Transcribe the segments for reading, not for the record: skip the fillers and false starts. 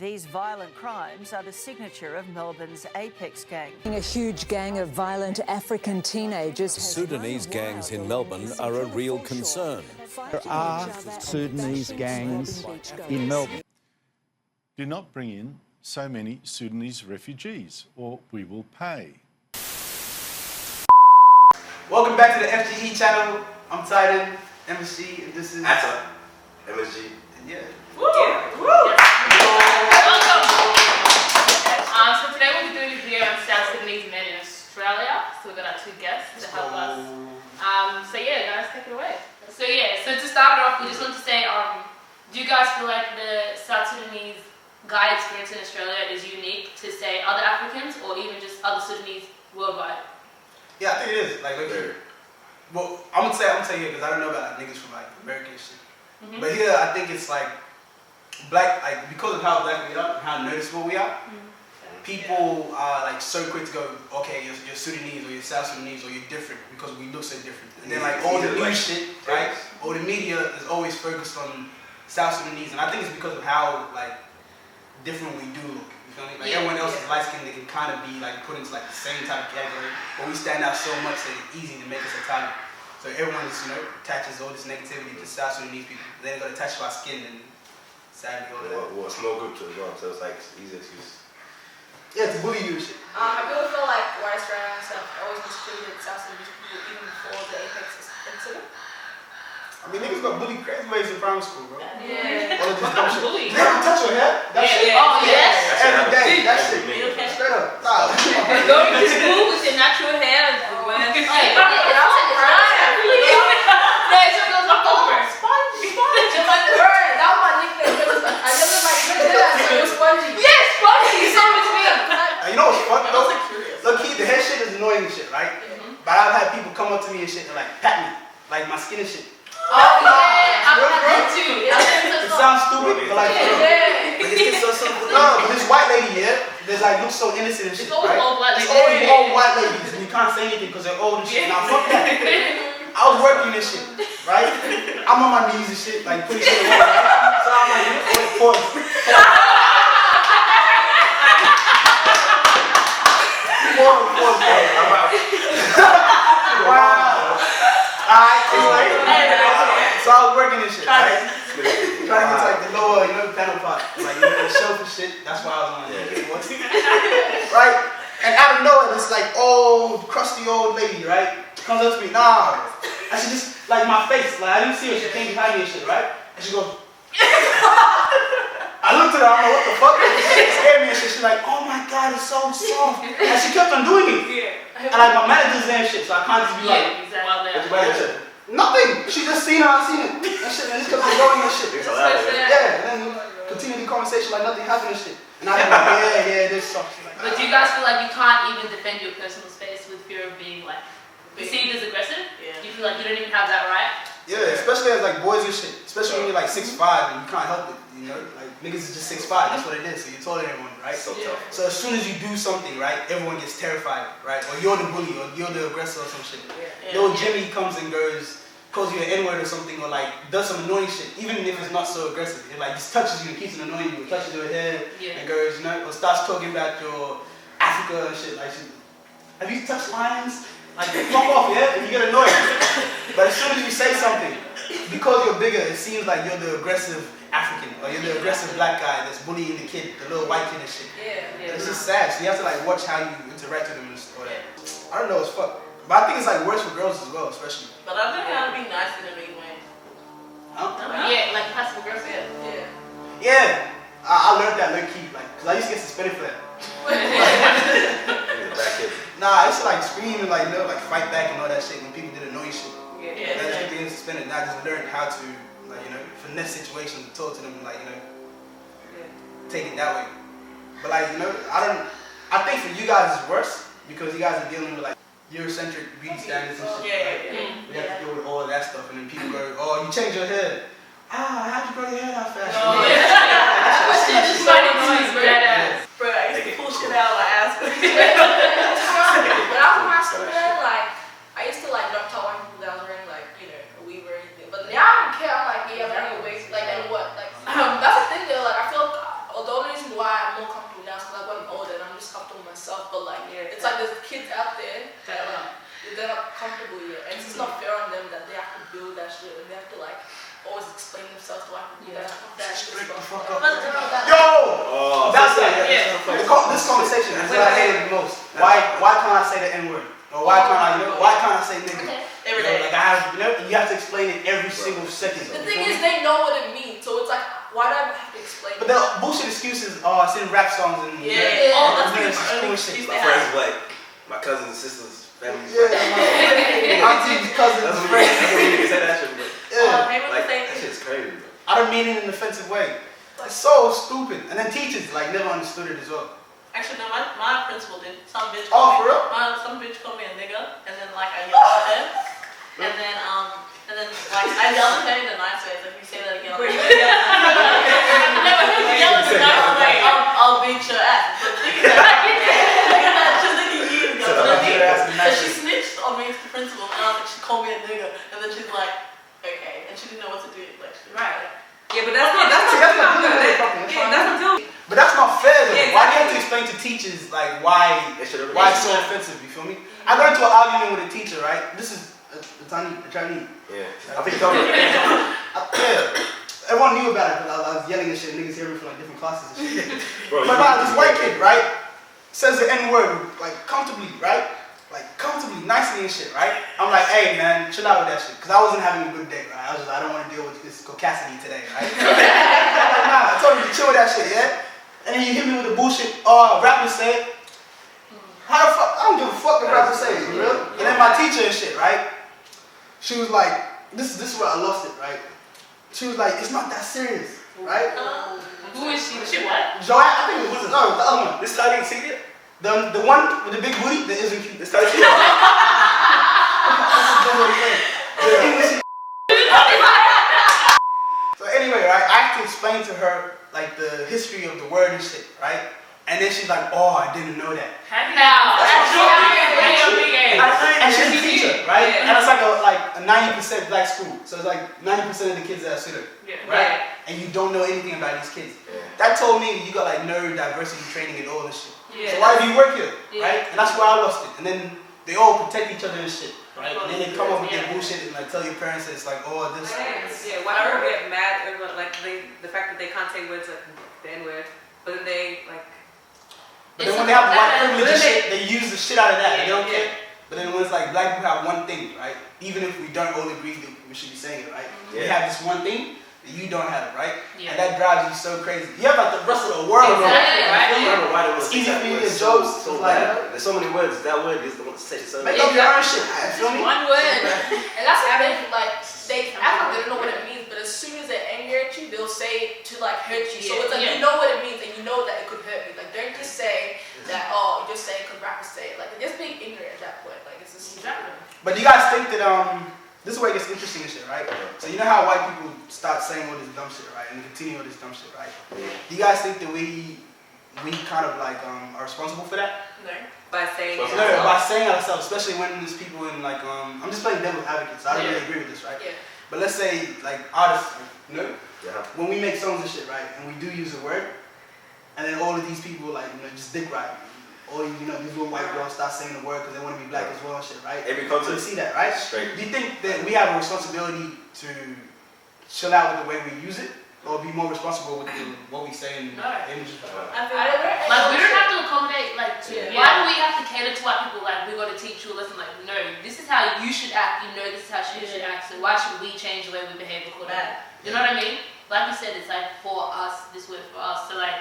These violent crimes are the signature of Melbourne's Apex gang. A huge gang of violent African teenagers. Sudanese gangs in Melbourne are a real concern. There are Sudanese gangs in Melbourne. Do not bring in so many Sudanese refugees, or we will pay. Welcome back to the FGE channel. I'm Titan, MSG, and this is Atta, MSG. Yeah. Woo! Yeah. Woo! Welcome! So today we'll be doing a video on South Sudanese men in Australia. So we've got our two guests to help us. So yeah, guys, take it away. So to start it off, we just want to say, do you guys feel like the South Sudanese guy experience in Australia is unique to, say, other Africans or even just other Sudanese worldwide? Yeah, I think it is. Like, well, I'm gonna tell you because I don't know about niggas from like American shit. But here, I think it's like black, like because of how black we are, how noticeable we are. People are like so quick to go, okay, you're Sudanese or you're South Sudanese or you're different because we look so different. And then like all the news shit, right? All the media is always focused on South Sudanese, and I think it's because of how like different we do look. You feel me? Like everyone else is light skinned, they can kind of be like put into like the same type of category, but we stand out so much that it's easy to make us a target. So everyone just, attaches all this negativity to South Sudanese people. Then they got attached to our skin and sadly all that. Well, a small group too as well, so it's like easy excuse. Yeah, to bully you and shit. I really feel like white Australians have always mistreated South Sudanese people even before the Apex incident. I mean, niggas got bullied crazy ways in primary school, bro. Yeah. All of this dumb shit. Bullied. You ever touch your hair? That shit. Oh, yes. Every day. That shit. Okay. Straight up. Nah. Going to school with your natural hair is the worst. You know what's fun though? Look, the hair shit is annoying and shit, right? But I've had people come up to me and shit and like pat me, like my skin and shit. Oh yeah, I've had that too. It sounds stupid, but like, but this white lady here, there's like looks so innocent and shit, right? It's always all white ladies, and you can't say anything because they're old and shit. Now fuck that. I was working this shit, right? I'm on my knees and shit, like putting shit away, right? So I'm like, wait, pause. Wow. Alright, so I was working this shit, right? Trying to get to like the lower, panel part. Like, the shelf and shit. That's why I was on it. Right? And out of nowhere, this like old, crusty old lady, right? Comes up to me, nah. And she just, like my face, like I didn't see her, she came behind me and shit, right? And she goes, I looked at her, I don't know what the fuck, she scared me and shit. She's like, oh my god, it's so soft. And she kept on doing it. And like my manager's there and shit, so I can't just be like, nothing. She just seen her, I seen it. And shit, and just kept on going and shit. Yeah, and then continue the conversation like nothing happened and shit. And I was like, yeah, this sucks. Like, but do you guys feel like you can't even defend your personal space with fear of being like perceived as aggressive? Yeah. Do you feel like you don't even have that right? Yeah, especially as like boys and shit. Especially when you're like 6'5" and you can't help it, Like niggas is just 6'5", that's what it is, so you're taller than everyone, right? So as soon as you do something, right, everyone gets terrified, right? Or you're the bully, or you're the aggressor or some shit. Little Jimmy comes and calls you an N-word or something, or like does some annoying shit, even if it's not so aggressive. It like just touches you and keeps annoying you, touches your head and goes, or starts talking about your Africa and shit. Like, have you touched lions? Like, fuck off, yeah? And you get annoyed. But as soon as you say something, because you're bigger, it seems like you're the aggressive African, or you're the aggressive black guy that's bullying the kid, the little white kid and shit. It's just sad. So you have to like watch how you interact with them and all that. I don't know, it's fuck. But I think it's like worse for girls as well, especially. But I've learned how to be nice in a big way. Huh? Yeah, like passive aggressive. Yeah. I learned that low key, like, cause I used to get suspended for that. Nah, I used to like scream and like fight back and all that shit when people did annoying shit. I just get suspended. And I just learned how to finesse situations, talk to them, like take it that way. But like I think for you guys it's worse because you guys are dealing with like Eurocentric beauty standards and shit. We have to deal with all of that stuff, and then people go, oh, you changed your hair. How'd you grow your hair that fast? Oh, That shit is so annoying, bro, I used to pull shit out of my ass. When I was in high school, like, I used to like not tell white people that I was wearing like, a weave or anything. But now I don't care. I'm like, yeah, I'm wearing a wig. Like, and what? Like, that's the thing though. Like, I feel like although I'm using myself, but like it's like there's kids out there that they're not comfortable yet, and it's just not fair on them that they have to build that shit and they have to like always explain themselves to like people that Yo! That's it. This conversation is what I hate the most. Why can't I say the N-word? Or why can't I say nigga? every day. Like I have, you have to explain it every single second. The thing is, they know what it means, so it's like, why do I have to explain? But the bullshit excuses, it's in rap songs and that's cool shit. My friends, like my cousins and sisters, families. Aunties, cousins, friends. You say that shit, but Like, that shit's crazy, bro. I don't mean it in an offensive way. It's so stupid. And then teachers like never understood it as well. Actually, no, my principal did. Some bitch. For real? Some bitch called me a nigga, and then like I yelled at her, and then like I yelled at her in the nice way. Like you say that again. Yell in the nice way. I'll beat your ass. But think of that. She's thinking you. So she snitched on me to the principal, and I was like, she called me a nigga, and then she's like, okay, and she didn't know what to do. Like, right. Yeah, but that's not good. But that's not fair though. Yeah, exactly. Why do you have to explain to teachers like why it's so offensive? You feel me? I got into an argument with a teacher, right? This is a Chinese. Yeah. I think everyone knew about it because I was yelling and shit. Niggas hear me from like different classes and shit. But this white kid, right, says the N-word like comfortably, right? Like comfortably, nicely and shit, right? I'm like, hey man, chill out with that shit. Cause I wasn't having a good day, right? I was just, I don't want to deal with this caucasity today, right? I'm like, nah, I told you to chill with that shit, yeah? And then you hit me with the bullshit, rappers say it. How the fuck? I don't give a fuck what rappers say it, you know? And then my teacher and shit, right? She was like, this is where I lost it, right? She was like, it's not that serious, right? Who is she? She what? Joanne, I think it was, no, the other one. This time you see it? The one with the big booty that isn't cute. This time you see So anyway, right, I have to explain to her like the history of the word and shit, right? And then she's like, oh, I didn't know that. And she's a teacher, right? And it's like a 90% black school. So it's like 90% of the kids that are SUDANESE, right? And you don't know anything about these kids. That told me you got like neurodiversity training and all this shit. So why do you work here, right? And that's where I lost it. And then they all protect each other and shit, right? And then they come up with their bullshit and like tell your parents that it's like, oh, this. Yeah, why do we get mad over like the fact that they can't say words like the N-word, but then they like. But then when they have white privilege and shit, they use the shit out of that. They don't care. But then when it's like black people have one thing, right? Even if we don't all agree that we should be saying it, right? We have this one thing that you don't have, right? And that drives you so crazy. You have like the rest of the world, right? I don't know why they it's easy for you to get jokes. So bad. There's so many words. That word is the one to say so. Make up your own shit. Feel me? One word. And that's the thing, like they act like they don't know what it means, but as soon as they're angry at you, they'll say it to like hurt you. So it's like you know what it means and you know that it could hurt me. Like don't just say that, oh, just say it because rappers say it. Like just being ignorant at that point. Like it's just But do you guys think that this is where it gets interesting and shit, right? So you know how white people start saying all this dumb shit, right? And continue all this dumb shit, right? Do you guys think that we kind of like are responsible for that? No. By saying it. No, by saying it ourselves, especially when there's people in like I'm just playing devil's advocate, so I don't really agree with this, right? Yeah. But let's say like artists, when we make songs and shit, right? And we do use a word, and then all of these people like just dick ride. Or these little white girls start saying the word because they want to be black as well and shit, right? Every culture. So you see that, right? Straight. Do you think that we have a responsibility to chill out with the way we use it? Or be more responsible with what we say and images? Like we don't have to accommodate why do we have to cater to white people like we got to teach you a lesson? Like no, this is how you should act, this is how she should act, so why should we change the way we behave accordingly? You know what I mean? Like you said, it's like for us, this word for us, so like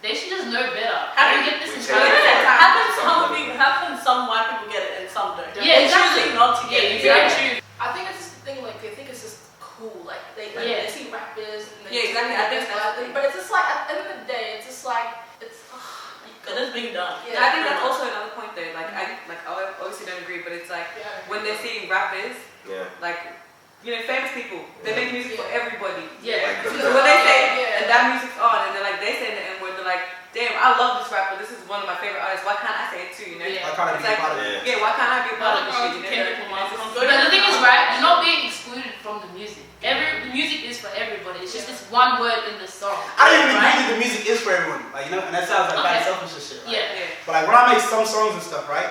they should just know better. How do you get this in How can some white people get it and some don't? Yeah, choosing not to get it. I think it's just the thing, like they think it's just cool, like they see rappers and I think that's the thing. But it's just like at the end of the day, it's just like it is being done. Yeah, I think that's also another point though. Like I obviously don't agree, but it's like when they're seeing rappers, like famous people, they make music for everybody. Yeah. So when they say and that music's on, and they're like they say the N-word, they're like, damn, I love this rapper. This is one of my favorite artists. Why can't I say it too? Why can't I be a part of it? Yeah, why can't I be a part of this shit? But the thing is, right, you're not being excluded from the music. music is for everybody. It's just this one word in the song. I don't even agree that the music is for everyone. Like, you know, and that sounds like bad selfish and shit, right? Yeah. But like when I make some songs and stuff, right?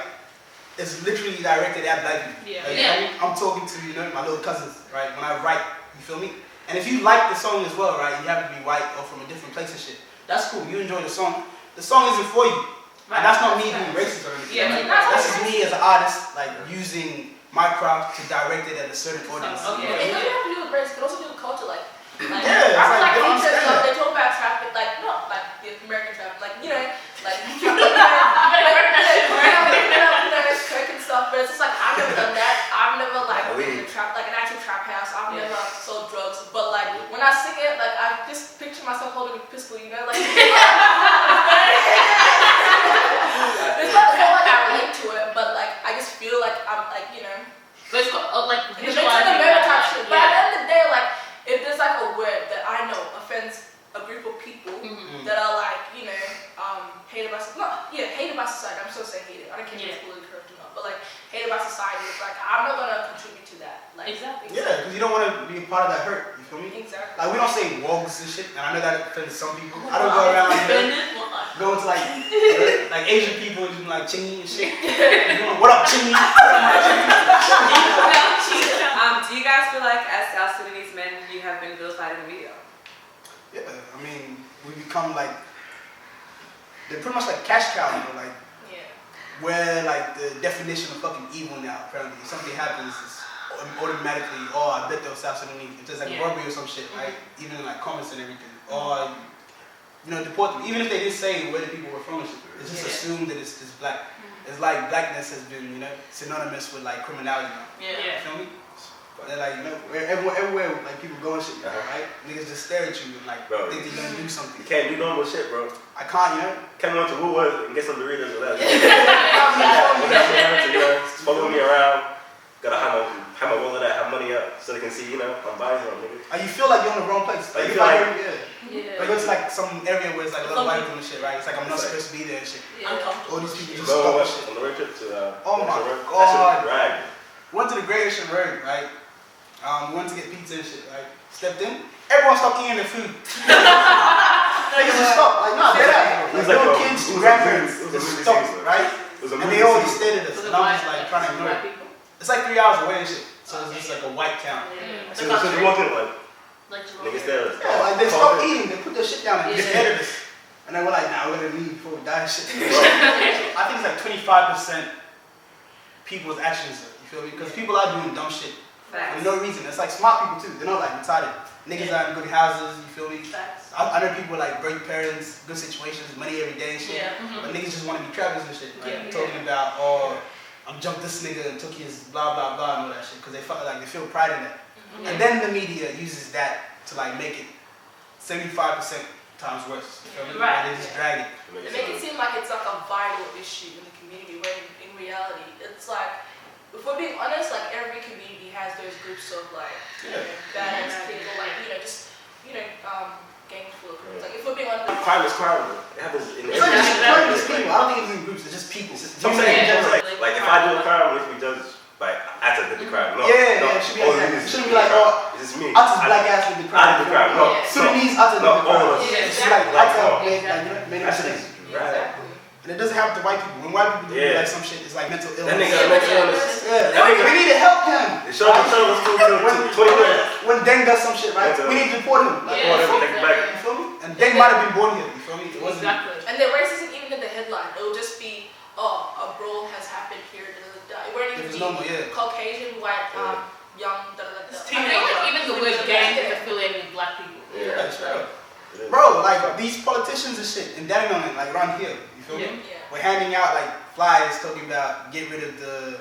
It's literally directed at black people. Yeah. Like, I'm talking to, you know, my little cousins, right? When I write, you feel me? And if you like the song as well, right? You happen to be white or from a different place and shit. That's cool. You enjoy the song. The song isn't for you. Right. And that's not me being racist or anything. Yeah. That's just me as an artist, like using my craft to direct it at a certain audience. Okay. It doesn't have to do with race. It can also do with culture. Like yeah, I feel like they features, understand they talk about traffic, like not like the American traffic, like you know, like coke and stuff. But it's just like I've never done that. I've never like been in a trap, like an actual trap house. I've never sold drugs. But like when I sing it, like I just picture myself holding a pistol. You know, like it's not like I relate to it, but like I just feel like I'm like you know. But it's got like It's like a murder type shit. But at the end of the day, like if there's like a word that I know offends a group of people that are like, you know, hated by hated by society. I'm still saying hated. I don't care if it's politically correct or not, but like hated by society. It's like I'm not gonna contribute to that. Like exactly. Yeah, because you don't want to be a part of that hurt. You feel me? Exactly. Like we don't say wogs and shit, and I know that offends some people. I don't go around going to like Asian people and like chingy and shit. What up, chingy? Do you guys feel like as South Sudanese men you have been vilified in the media? Yeah, I mean, we become like, they're pretty much like cash cows, you know, like, where like the definition of fucking evil now, apparently. If something happens, it's automatically, oh, I bet they'll South Sudanese. If there's like robbery or some shit, right? Even in like comments and everything. Or, you know, deport them. Even if they didn't say where the people were from and shit, it's just assumed that it's black. It's like blackness has been, you know, synonymous with like criminality now. You feel me? They're like, you know, everywhere like people go and shit, right? Niggas just stare at you and like think you're gonna do something. You can't do normal shit, bro. I can't, you know? Come on to Woolworths and get some Doritos or that. Follow me around. Gotta have my wallet out, have money up so they can see, you know, I'm buying them, nigga. You feel like you're in the wrong place. Like, you feel like, like it's like some area where it's like a lot of white people and shit, right? It's like I'm not supposed to be there and shit. All these people just stop and shit. On the road trip to oh my God. God. Went to the Great Ocean Road, right? We went to get pizza and shit, right? Stepped in, everyone stopped eating their food. Niggas just stopped, like, nah, they're out. Like, little kids, grandparents, just stopped, right? And they all just stared at us, and I'm just like trying to ignore it. It's like 3 hours away and shit, so it's just like a white town. So you walked in like niggas there. Yeah, like they stopped eating, they put their shit down and just stared at us. And then we're like, nah, we're gonna leave before we die and shit. I think it's like 25% people's actions, you feel me? Because people are doing dumb shit. For no reason. It's like smart people too. They're not like retarded. Niggas are in good houses, you feel me? I know people like great parents, good situations, money every day and shit. But niggas just want to be trappers and shit. Like talking about, oh, I'm jumped this nigga and took his blah blah blah and all that shit. Because they feel pride in that. And then the media uses that to like make it 75% times worse. You feel me? Right. They just drag it. They make it seem like it's like a vital issue in the community when in reality it's like, if we're being honest, like every community has those groups of like, you know, badass people, like, you know, just, you know, gangs full of groups. Like if we're being honest. Crime is crime, bro. It happens in every people. I don't think it's in groups, it's just people. I'm saying, like if I do a crime, it should be judged by I did the crime. No, it should be like that. It shouldn't be like, oh, it's me. I just black ass with the crime. I did the crime. No, Sudanese, I did the crime. all of us. It's like, many mistakes. Right. And it doesn't happen to white people. When white people do like some shit, it's like mental illness. That nigga mental illness. We need to help him. They showed us 20 years. When Deng does some shit, right? We need to report him. You feel me? And Deng might have been born here. You feel me? It wasn't. And the racism even in the headline, it will just be, oh, a brawl has happened here. It won't even be Caucasian, white, young, I think even the word gang is affiliated with black people. Yeah, that's right. Bro, like these politicians and shit in Debirioun, like around here, you feel me? We're handing out like flyers talking about get rid of the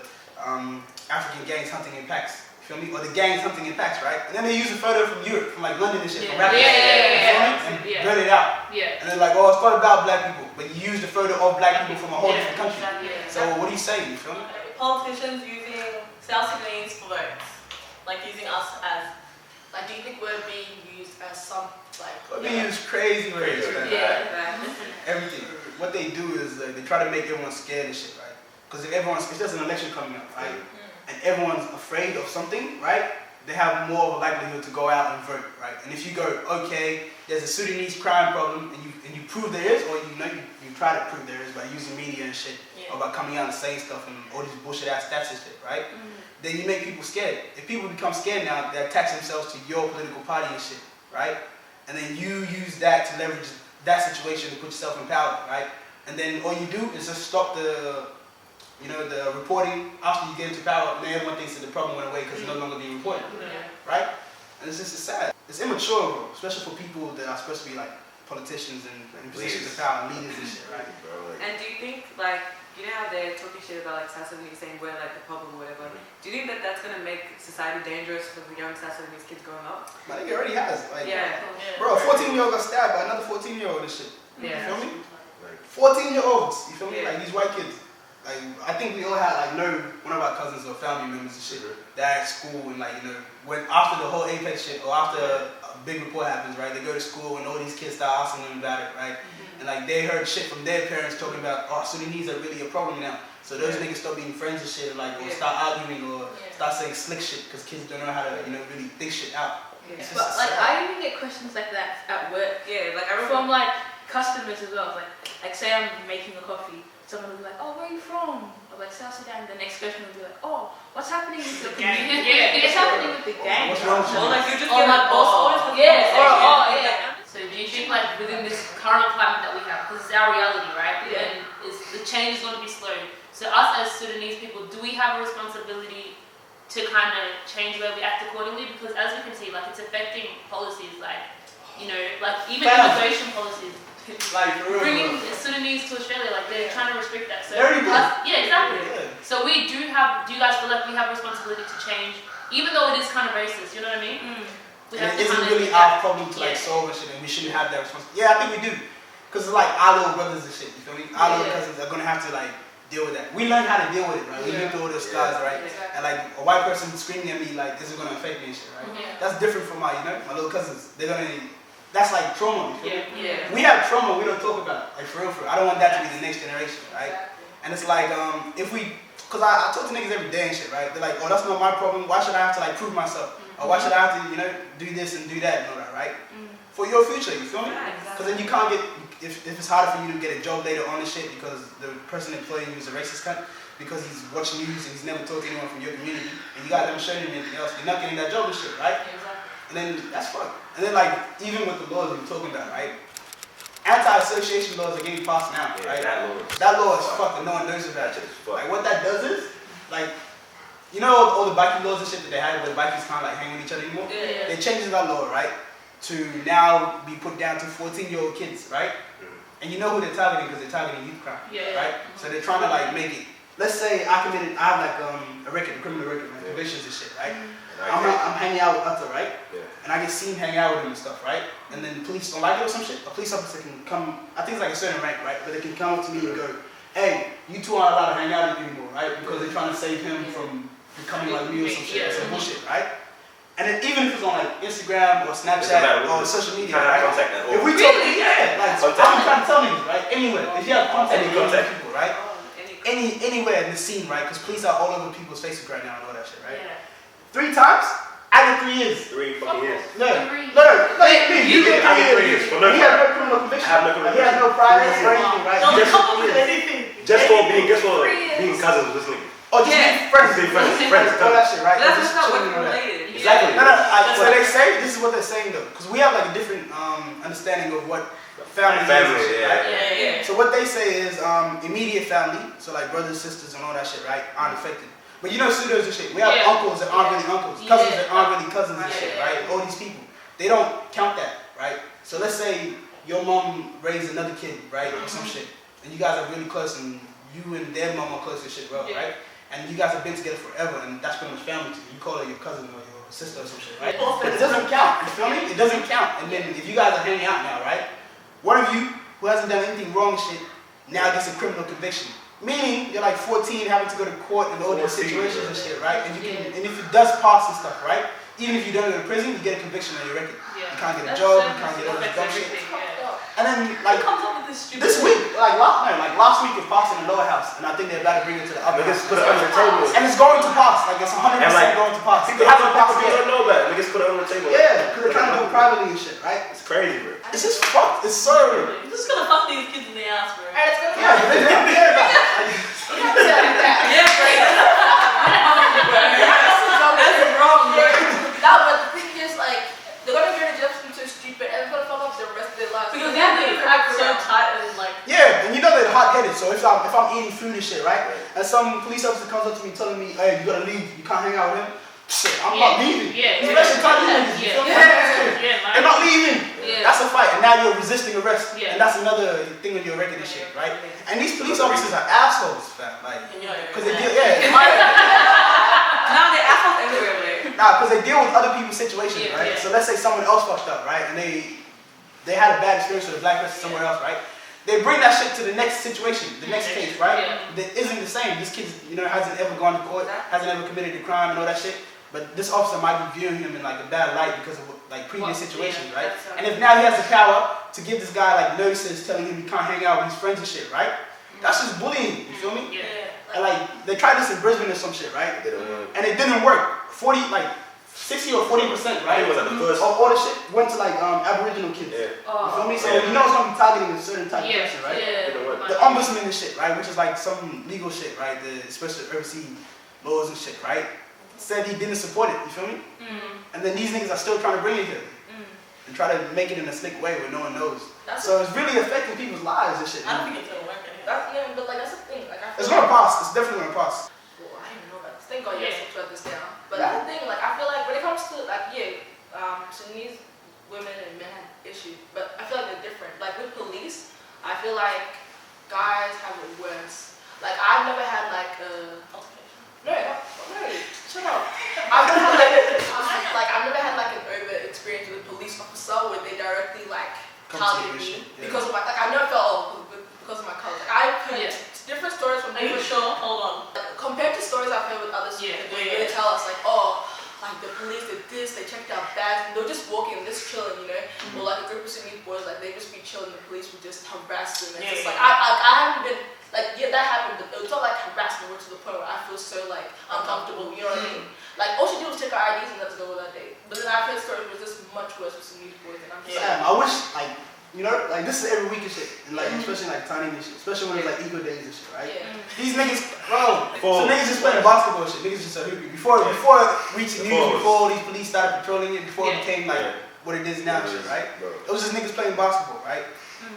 African gangs hunting in packs. You feel me? Or the gangs hunting in packs, right? And then they use a photo from Europe, from like London and shit, from rappers. And burn it out. And they're like, oh, it's not about black people, but you use the photo of black people from a whole different country. So what do you say? You feel me? Politicians using South Sudanese for votes, like using us as. Like, do you think we're being used as some, like... We're being used crazy ways, man. Everything. What they do is they try to make everyone scared and shit, right? Because if there's an election coming up, right? And everyone's afraid of something, right? they have more of a likelihood to go out and vote, right? And if you go, okay, there's a Sudanese crime problem, and you prove there is, or you try to prove there is by using media and shit, or by coming out and saying stuff and all these bullshit ass stats and shit, right? Then you make people scared. If people become scared now, they attach themselves to your political party and shit, right? And then you use that to leverage that situation to put yourself in power, right? And then all you do is just stop the reporting after you get into power, and then everyone thinks that the problem went away because it's no longer being reported, right? And it's just sad. It's immature, bro, especially for people that are supposed to be like politicians and in positions of power, leaders and shit, right? And do you think, like, you know how they're talking shit about like South Sudanese saying we're like the problem or whatever? Do you think that that's gonna make society dangerous for the young South Sudanese kids growing up? I think it already has. Like, bro, a 14-year-old got stabbed by another 14-year-old and shit. Yeah. You feel me? 14-year-olds, you feel me? Like these white kids. Like, I think we all had one of our cousins or family members and shit that at school and when after the whole Apex shit or after a big report happens, right? They go to school and all these kids start asking them about it, right? And they heard shit from their parents talking about, oh, Sudanese are really a problem now. So those niggas start being friends and shit, or start arguing or start saying slick shit because kids don't know how to, really think shit out. But I even get questions like that at work. Yeah, like I remember from customers as well. Like say I'm making a coffee, someone will be like, oh, where are you from? I'm like, South Sudan. The next question will be like, oh, what's happening with the gang? It's happening with the gang. What's wrong with you? Or like you just get my boss always with So do you think within this current climate that we have, because it's our reality, right? And the change is going to be slow. So us as Sudanese people, do we have a responsibility to kind of change where we act accordingly? Because as we can see, it's affecting policies even immigration policies. Bringing Sudanese to Australia, they're trying to restrict that. So exactly. So do you guys feel like we have a responsibility to change, even though it is kind of racist? You know what I mean? And it isn't really our problem to solve and shit, and we shouldn't have that responsibility. Yeah, I think we do, because it's our little brothers and shit. You feel me? Our little cousins are gonna have to deal with that. We learned how to deal with it, right? We lived through all those scars, right? And a white person screaming at me this is gonna affect me and shit, right? That's different from my little cousins. That's trauma. You feel me? We have trauma we don't talk about, for real. I don't want that to be the next generation, right? And it's because I talk to niggas every day and shit, right? They're like, oh, that's not my problem. Why should I have to prove myself? Or why should I have to, do this and do that and all that, right? For your future, you feel me? Because then you can't get, if it's harder for you to get a job later on and shit because the person employing you is a racist cunt, because he's watching news and he's never talked to anyone from your community, and you got them showing him anything else, you're not getting that job and shit, right? And then that's fucked. And then even with the laws we're talking about, right? Anti-association laws are getting passed now, right? That law is fucked and no one knows about it. What that does is, all the bikie laws and shit that they had where the bikies can't hang with each other anymore? They changed that law, right? To now be put down to 14-year-old kids, right? And you know who they're targeting because they're targeting youth crime, right? So they're trying to make it. Let's say I have a record, a criminal record, convictions and shit, right? I'm hanging out with Utter, right? And I get seen hanging out with him and stuff, right? And then the police don't like it or some shit. A police officer can come, I think it's a certain rank, right? But they can come up to me and go, hey, you two aren't allowed to hang out anymore, right? Because they're trying to save him from becoming like me or some shit, some bullshit, right? And then even if it's on Instagram or Snapchat or social media, right? If we talk, I'm trying to tell you, right? Anywhere, if you have contact with people, right? Anywhere in the scene, right? Because police are all over people's faces right now and all that shit, right? 3 times? I get 3 years. 3 fucking years. No, you get 3 years. He has no criminal conviction. He has no priors or anything, right? Just for being cousins with this nigga. Oh, just being friends. All that shit, right? That's not what related. Exactly. So they say, this is what they're saying though, because we have a different understanding of what family is, right? So what they say is immediate family, so brothers, sisters, and all that shit, right, aren't affected. But pseudos and shit. We have uncles that aren't really uncles, cousins that aren't really cousins and shit, right? All these people, they don't count that, right? So let's say your mom raised another kid, right, or some shit, and you guys are really close, and you and their mom are close and shit, right? And you guys have been together forever, and that's pretty much family to you. You call her your cousin or your sister or some shit, right? But it doesn't count, you feel me? It doesn't count. And then if you guys are hanging out now, right? One of you who hasn't done anything wrong and shit now gets a criminal conviction. Meaning you're 14 having to go to court and all these situations and shit, right? And and if it does pass and stuff, right? Even if you don't go to prison, you get a conviction on your record. You can't get a job, you can't get all this dumb shit. And then this stupid? This week, like last week it passed in the lower house, and I think they're about to bring it to the upper house. Niggas put it on the table. And it's going to pass, like it's 100% going to pass. People don't know about it. Niggas put it on the table. Yeah, because they're trying to do it privately and shit, right? It's crazy, bro. It's just fucked. It's so. You're just gonna fuck these kids in the ass, bro. Alright, let's go. Yeah, but they don't care about it. Yeah, bro. That's wrong, bro. No, but the thing is, like, they're gonna get a Jefferson so stupid and they're gonna fuck up the rest of their lives. Because they have to act so tight and like. Yeah, and you know they're hot-headed. So if I'm eating food and shit, right, and some police officer comes up to me telling me, "Hey, you gotta leave. You can't hang out with him." Shit, I'm not leaving. Especially tiny niggas. You feel me? They're not leaving. That's a fight, and now you're resisting arrest, and that's another thing on your record and shit, right? And these police officers are assholes, fam. Like, because they deal, Now they're assholes everywhere, man. Nah, because they deal with other people's situations, right? So let's say someone else fucked up, right, and they had a bad experience with a black person somewhere else, right? They bring that shit to the next situation, the next case, right? That isn't the same. This kid, hasn't ever gone to court, hasn't ever committed a crime and all that shit. But this officer might be viewing him in like a bad light because of like previous situations, right? And if now he has the power to give this guy like notices telling him he can't hang out with his friends and shit, right? That's just bullying, you feel me? And like they tried this in Brisbane or some shit, right? And it didn't work. 60 or 40%, right? It was at the first. All the shit went to like Aboriginal kids. You feel me? So you know it's gonna be targeting a certain type of person, right? The ombudsman and shit, right? Which is like some legal shit, right? The special overseas laws and shit, right? Said he didn't support it, you feel me? And then these niggas are still trying to bring it here and try to make it in a slick way where no one knows. So it's really affecting people's lives and shit. I don't think it's gonna work anyway. But like that's the thing. Like I feel It's gonna pass. It's definitely gonna pass. Well, I didn't know about this. Thank God you guys shut this down. But that's the thing. Like I feel like when it comes to like Sudanese women and men have issues, but I feel like they're different. Like with police, I feel like guys have it worse. Like I've never had like a no, shut up. I've never had like an over experience with a police officer where they directly like targeted me because of my I never felt because of my color. Like, I've heard different stories from Are you sure? Hold on. Compared to stories I've heard with other students, they tell us like, oh, like the police did this, they checked out bags, and they're just walking and just chilling, Or like a group of Sudanese boys, like they just be chilling, the police would just harass them. And it's just like I haven't been like that happened, but it was not like harassment to the point where I feel so like uncomfortable, you know what I mean? Like all she did was check our IDs and let us go that day. But then I've heard stories where it's just much worse with Sudanese boys, and I'm just like, I wish like this is every week and shit, and like especially like tiny and shit, especially when it's like eco days and shit, right? These niggas, bro, so niggas just playing basketball and shit. Niggas just a hoopy. Before reaching news, before these police started patrolling it, before it became like what it is now and shit, right? It was just niggas playing basketball, right?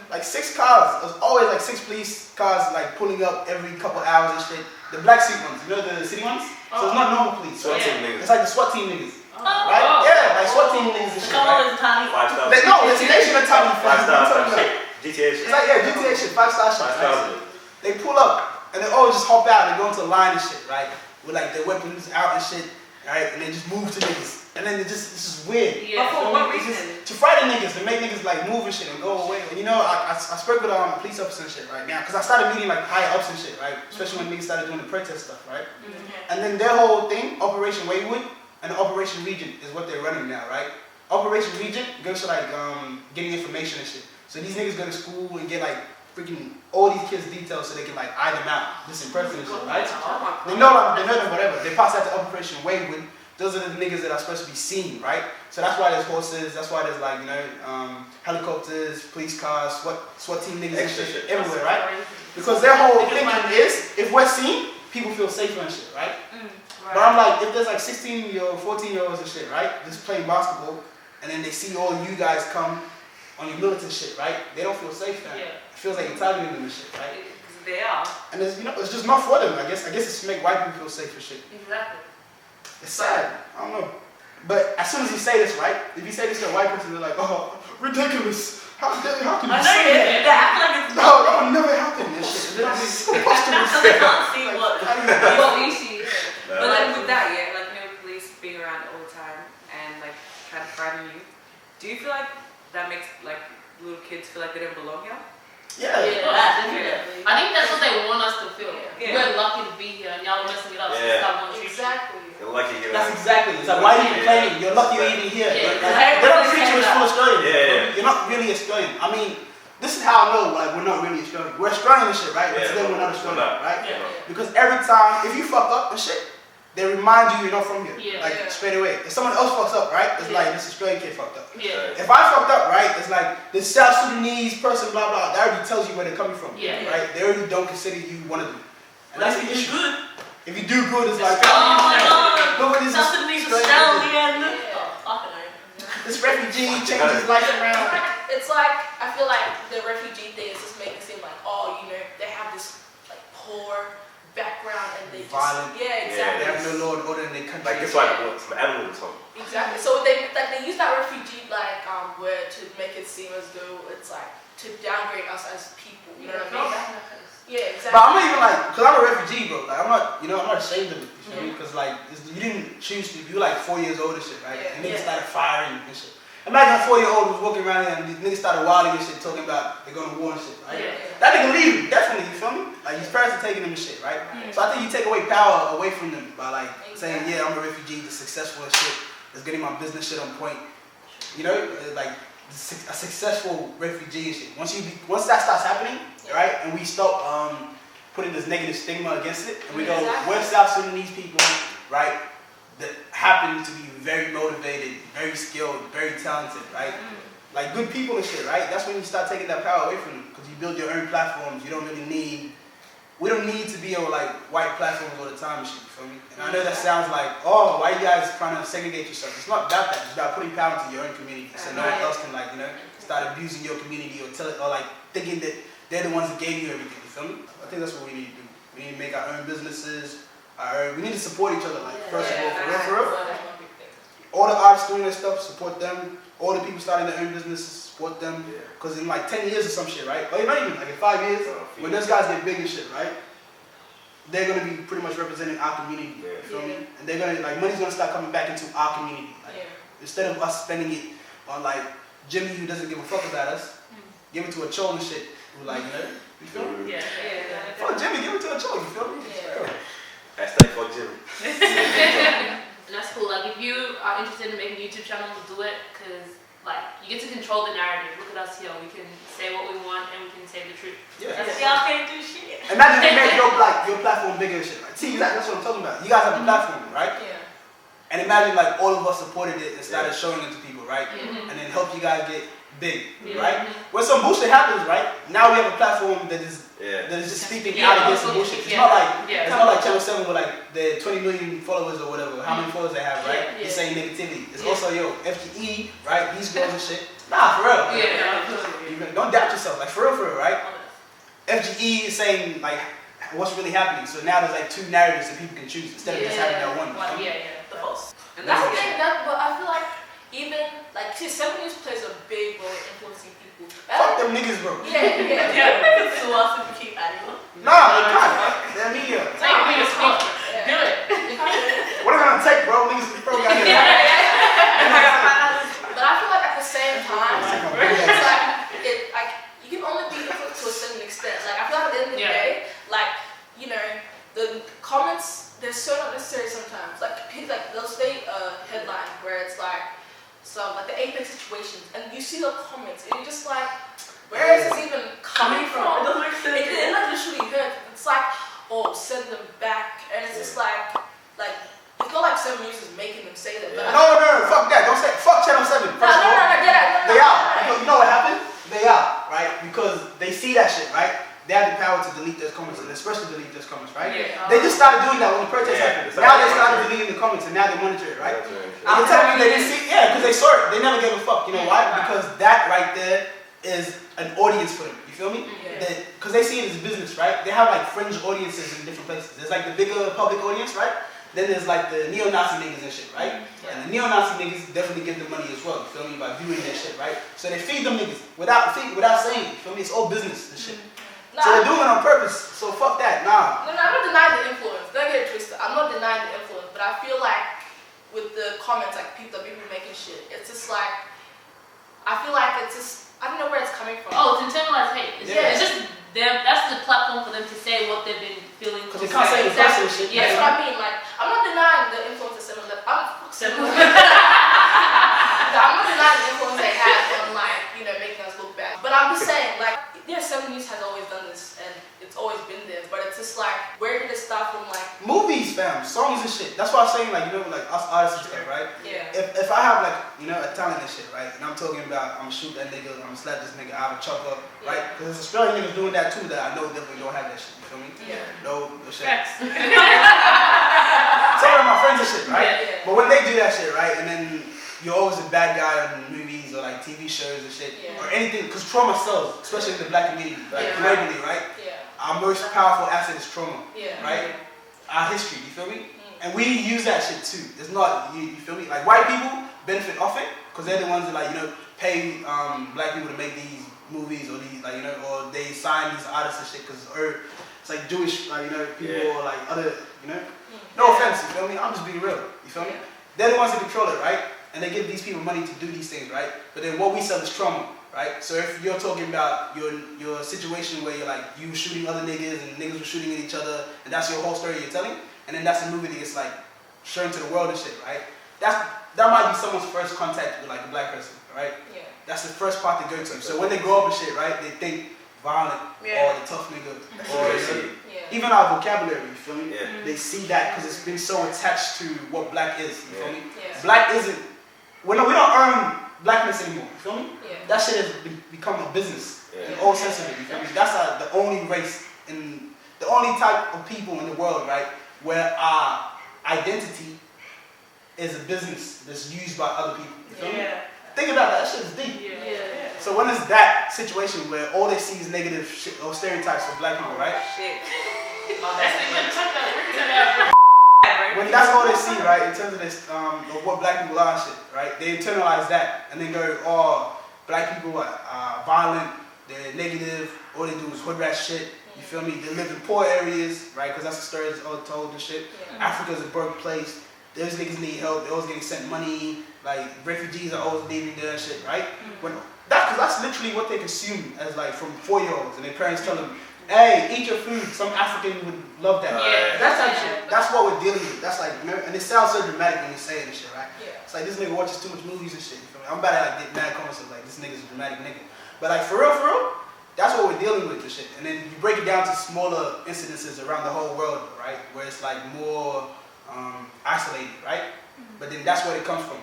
Like 6 cars. It was always like 6 police cars like pulling up every couple hours and shit. The black suit ones, the city ones. So it's not normal police. SWAT team niggas. It's like the SWAT team niggas. Right? Yeah, like SWAT team niggas and shit. Right? 5-star. No, it's nation tiny. 5-star shit. GTA shit. It's like GTA shit, 5-star shit. Right? They pull up and they always just hop out and go into a line and shit, right? With like their weapons out and shit, right? And they just move to niggas. And then it's just weird. But for what reason? To frighten niggas, to make niggas like move and shit and go away. And I spoke with a police officer and shit right now, because I started meeting like higher ups and shit, right? Especially when niggas started doing the protest stuff, right? And then their whole thing, Operation Wayward and Operation Regent is what they're running now, right? Operation Regent goes to like getting information and shit. So these niggas go to school and get like freaking all these kids' details so they can like eye them out, this in person and shit, right? They know them, whatever. They pass that to Operation Wayward. Those are the niggas that are supposed to be seen, right? So that's why there's horses, that's why there's like, helicopters, police cars, SWAT team niggas and shit everywhere, right? Because their whole thinking is, if we're seen, people feel safer and shit, right? But I'm like, if there's like 16-year-old, 14-year-olds and shit, right? Just playing basketball, and then they see all you guys come on your militant shit, right? They don't feel safe now. It feels like you're targeting them and shit, right? They are. And it's, it's just not for them, I guess. I guess it's to make white people feel safe and shit. Exactly. It's sad. I don't know. But as soon as you say this, right? If you say this to a white person, they're like, oh, ridiculous. How can you say that? They act like it's No, that would never happen. This shit. It's preposterous. they can't see what we see. But like with that, police being around all the time and like trying to frighten you, do you feel like that makes like little kids feel like they don't belong here? Yeah. Definitely. I think that's what they want us to feel. We're lucky to be here, and y'all are messing it up. exactly. You're lucky you're That's exactly. It's like, why are you complaining? You're lucky you're even here. They don't treat you as full Australian. You're not really Australian. I mean, this is how I know like we're not really Australian. We're Australian and shit, right? But to them we're not Australian, right? Because every time if you fucked up and shit, they remind you you're not from here. Like straight away. If someone else fucks up, right? It's like this Australian kid fucked up. If I fucked up, right? It's like this South Sudanese person, blah blah. That already tells you where they're coming from. Right? They already don't consider you one of them. And that's the issue. If you do good, it's like nobody's South Sudanese Australian. This refugee changed his life around. It's like I feel like the refugee thing is just making it seem like, oh, you know, they have this like poor background and they violent. Just exactly. They have no law and order in their country. Like it's like some animals or something. Exactly. So they use that refugee like word to make it seem as though it's like to downgrade us as people. You know what I mean? Yeah, exactly. But I'm not even like, cause I'm a refugee, bro. Like I'm not, I'm not ashamed of it. You feel me? Cause like you didn't choose to. You were like 4 years old and shit, right? And niggas started firing and shit. Imagine a 4-year-old was walking around here and these niggas started wilding and shit, talking about they're going to war and shit, right? That nigga leave, definitely. You feel me? Like his parents are taking him and shit, right? So I think you take away power away from them by like saying, yeah, I'm a refugee, the successful and shit, that's getting my business shit on point. You know, like a successful refugee and shit. Once that starts happening, right, and we stop putting this negative stigma against it, and we go, we're South Sudanese people, right, that happen to be very motivated, very skilled, very talented, right? Like good people and shit, right? That's when you start taking that power away from them, because you build your own platforms. You don't really need, we don't need to be on like white platforms all the time and shit, you feel me? And I know that sounds like, oh, why are you guys trying to segregate yourself? It's not about that. It's about putting power into your own community, so no one else can like, start abusing your community or tell it, or like thinking that they're the ones that gave you everything, you feel me? I think that's what we need to do. We need to make our own businesses. We need to support each other, like first of all, for real. All the artists doing their stuff, support them. All the people starting their own businesses, support them. Because in like 10 years or some shit, right? Or not even, like in 5 years, when those guys get big and shit, right? They're gonna be pretty much representing our community, you feel me? And they're gonna, like, money's gonna start coming back into our community. Like, instead of us spending it on like Jimmy who doesn't give a fuck about us, give it to a chol and shit. Who like, you feel me? Fuck Jimmy, give it to a chol, you feel me? Hashtag for Jimmy. And that's cool. Like if you are interested in making YouTube channels, do it, because like you get to control the narrative. Look at us here. We can say what we want and we can say the truth. Y'all can't do shit. Imagine you make your platform bigger and shit. Like, see, that's what I'm talking about. You guys have a platform, right? And imagine like all of us supported it and started showing it to people, right? And then help you guys get big, right? When some bullshit happens, right? Now we have a platform that is just speaking out against the bullshit. It's not like Channel 7 with like the 20 million followers or whatever, how many followers they have, right? It's saying negativity. It's also FGE, right? These girls and shit. Nah, for real. Don't doubt yourself, like for real, right? FGE is saying like what's really happening. So now there's like two narratives that people can choose instead of just having that one. The false. And that's the thing, but I feel like even like 7 News plays a big role in influencing people. Fuck them niggas, bro. Niggas sue us if we keep adding them. Nah, they can't. They're media. Take me to speak. Do it. What are they gonna take, bro? Niggas bro got here. But I feel like at the same time, it's like you can only be influenced to a certain extent. Like I feel like at the end of the day, like the comments they're so not necessary sometimes. Like they'll state a headline where it's like like the Apex situations, and you see the comments, and you're just like, where is this even coming from? It doesn't make sense. It like literally hurts. It's like, oh, send them back, and it's just like it's not like 7 News is making them say that. But No, fuck that. Don't say fuck Channel 7. First of all, they are. Because you know what happened? They are, right? Because they see that shit, right? They have the power to delete those comments, and especially delete those comments, right? They just started doing that when the protest happened. Now they started deleting the comments, and now they monitor it, right? You're telling me they didn't see? Yeah, because they saw it. They never gave a fuck. You know why? Because that right there is an audience for them. You feel me? Because they see it as business, right? They have like fringe audiences in different places. There's like the bigger public audience, right? Then there's like the neo-Nazi niggas and shit, right? And the neo-Nazi niggas definitely give them money as well, you feel me? By viewing that shit, right? So they feed them niggas without saying it, you feel me? It's all business and shit. So they're doing it on purpose, so fuck that, nah. No, I'm not denying the influence. Don't get it twisted. I'm not denying the influence, but I feel like with the comments, like people making shit, it's just like, I feel like it's just, I don't know where it's coming from. Oh, it's internalized hate. It's just them. That's the platform for them to say what they've been feeling. Because they can't say the person shit. That's what I mean. Like, I'm not denying the influence of 7-Eleven. I'm not denying the influence they have on, like, making us look bad. But I'm just saying, like, '70s has always done this, and it's always been there. But it's just like, where did it start from? Like movies, fam, songs and shit. That's why I'm saying, like, you know, like us artists and stuff, right? Yeah. If I have like, you know, a talent and shit, right, and I'm talking about I'm gonna shoot that nigga, I'm gonna slap this nigga, I have a chop up, right? Because there's Australian niggas doing that too that I know definitely don't have that shit. You feel me? Yeah. No shit. Some of my friends and shit, right? Yeah. But when they do that shit, right, and then you're always a bad guy on movies or like TV shows and shit, or anything, because trauma sells, especially in the black community, like globally, right? Yeah. Our most powerful asset is trauma, Yeah. right? Our history, you feel me? And we use that shit too. It's not, you feel me? Like white people benefit off it, because they're the ones that, like, you know, pay black people to make these movies or these, like, you know, or they sign these artists and shit, because it's like Jewish, like, you know, people or like other, you know? No offense, you feel me? I'm just being real, you feel me? They're the ones that control it, right? And they give these people money to do these things, right? But then what we sell is trauma, right? So if you're talking about your situation where you're like, you were shooting other niggas and niggas were shooting at each other, and that's your whole story you're telling, and then that's a movie that gets like shown to the world and shit, right? That might be someone's first contact with like a black person, right? Yeah. That's the first part they go to. So when they grow up and shit, right, they think violent or the tough nigga, or even our vocabulary, you feel me? Yeah. They see that because it's been so attached to what black is, you feel me? Yeah. Black isn't, we don't earn blackness anymore, you feel me? Yeah. That shit has become a business in all sense of it, you feel me? That's the only race, and the only type of people in the world, right, where our identity is a business that's used by other people, you feel me? Think about that shit is deep. So when it's that situation where all they see is negative shit or stereotypes of black people, right? When that's all they see, right, in terms of this, of what black people are and shit, right? They internalize that and then go, oh, black people are violent, they're negative, all they do is hood rat shit, you feel me? They live in poor areas, right? Because that's the story that's all told and shit. Africa's a broke place, those niggas need help, they're always getting sent money, like refugees are always leaving there and shit, right? Because that's literally what they consume as like from 4-year-olds, and their parents tell them, hey, eat your food. Some African would love that. That's like shit. That's what we're dealing with. That's like, and it sounds so dramatic when you say it and shit, right? It's like this nigga watches too much movies and shit. You feel me? I'm about to like get mad comments of like this nigga's a dramatic nigga. But like for real, that's what we're dealing with and shit. And then you break it down to smaller incidences around the whole world, right? Where it's like more isolated, right? But then that's where it comes from.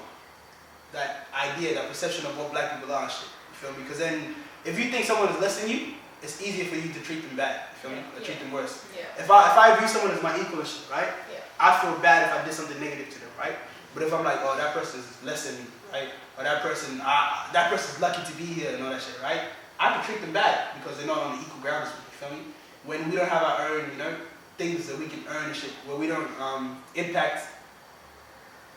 That idea, that perception of what black people are and shit. You feel me? Because then if you think someone is less than you, it's easier for you to treat them bad, you feel me? Or treat them worse. If I view someone as my equal and shit, right? I feel bad if I did something negative to them, right? But if I'm like, oh, that person is less than me, right? Or that person's lucky to be here and all that shit, right? I can treat them bad because they're not on the equal ground as me, you feel me? When we don't have our own, you know, things that we can earn and shit, where we don't impact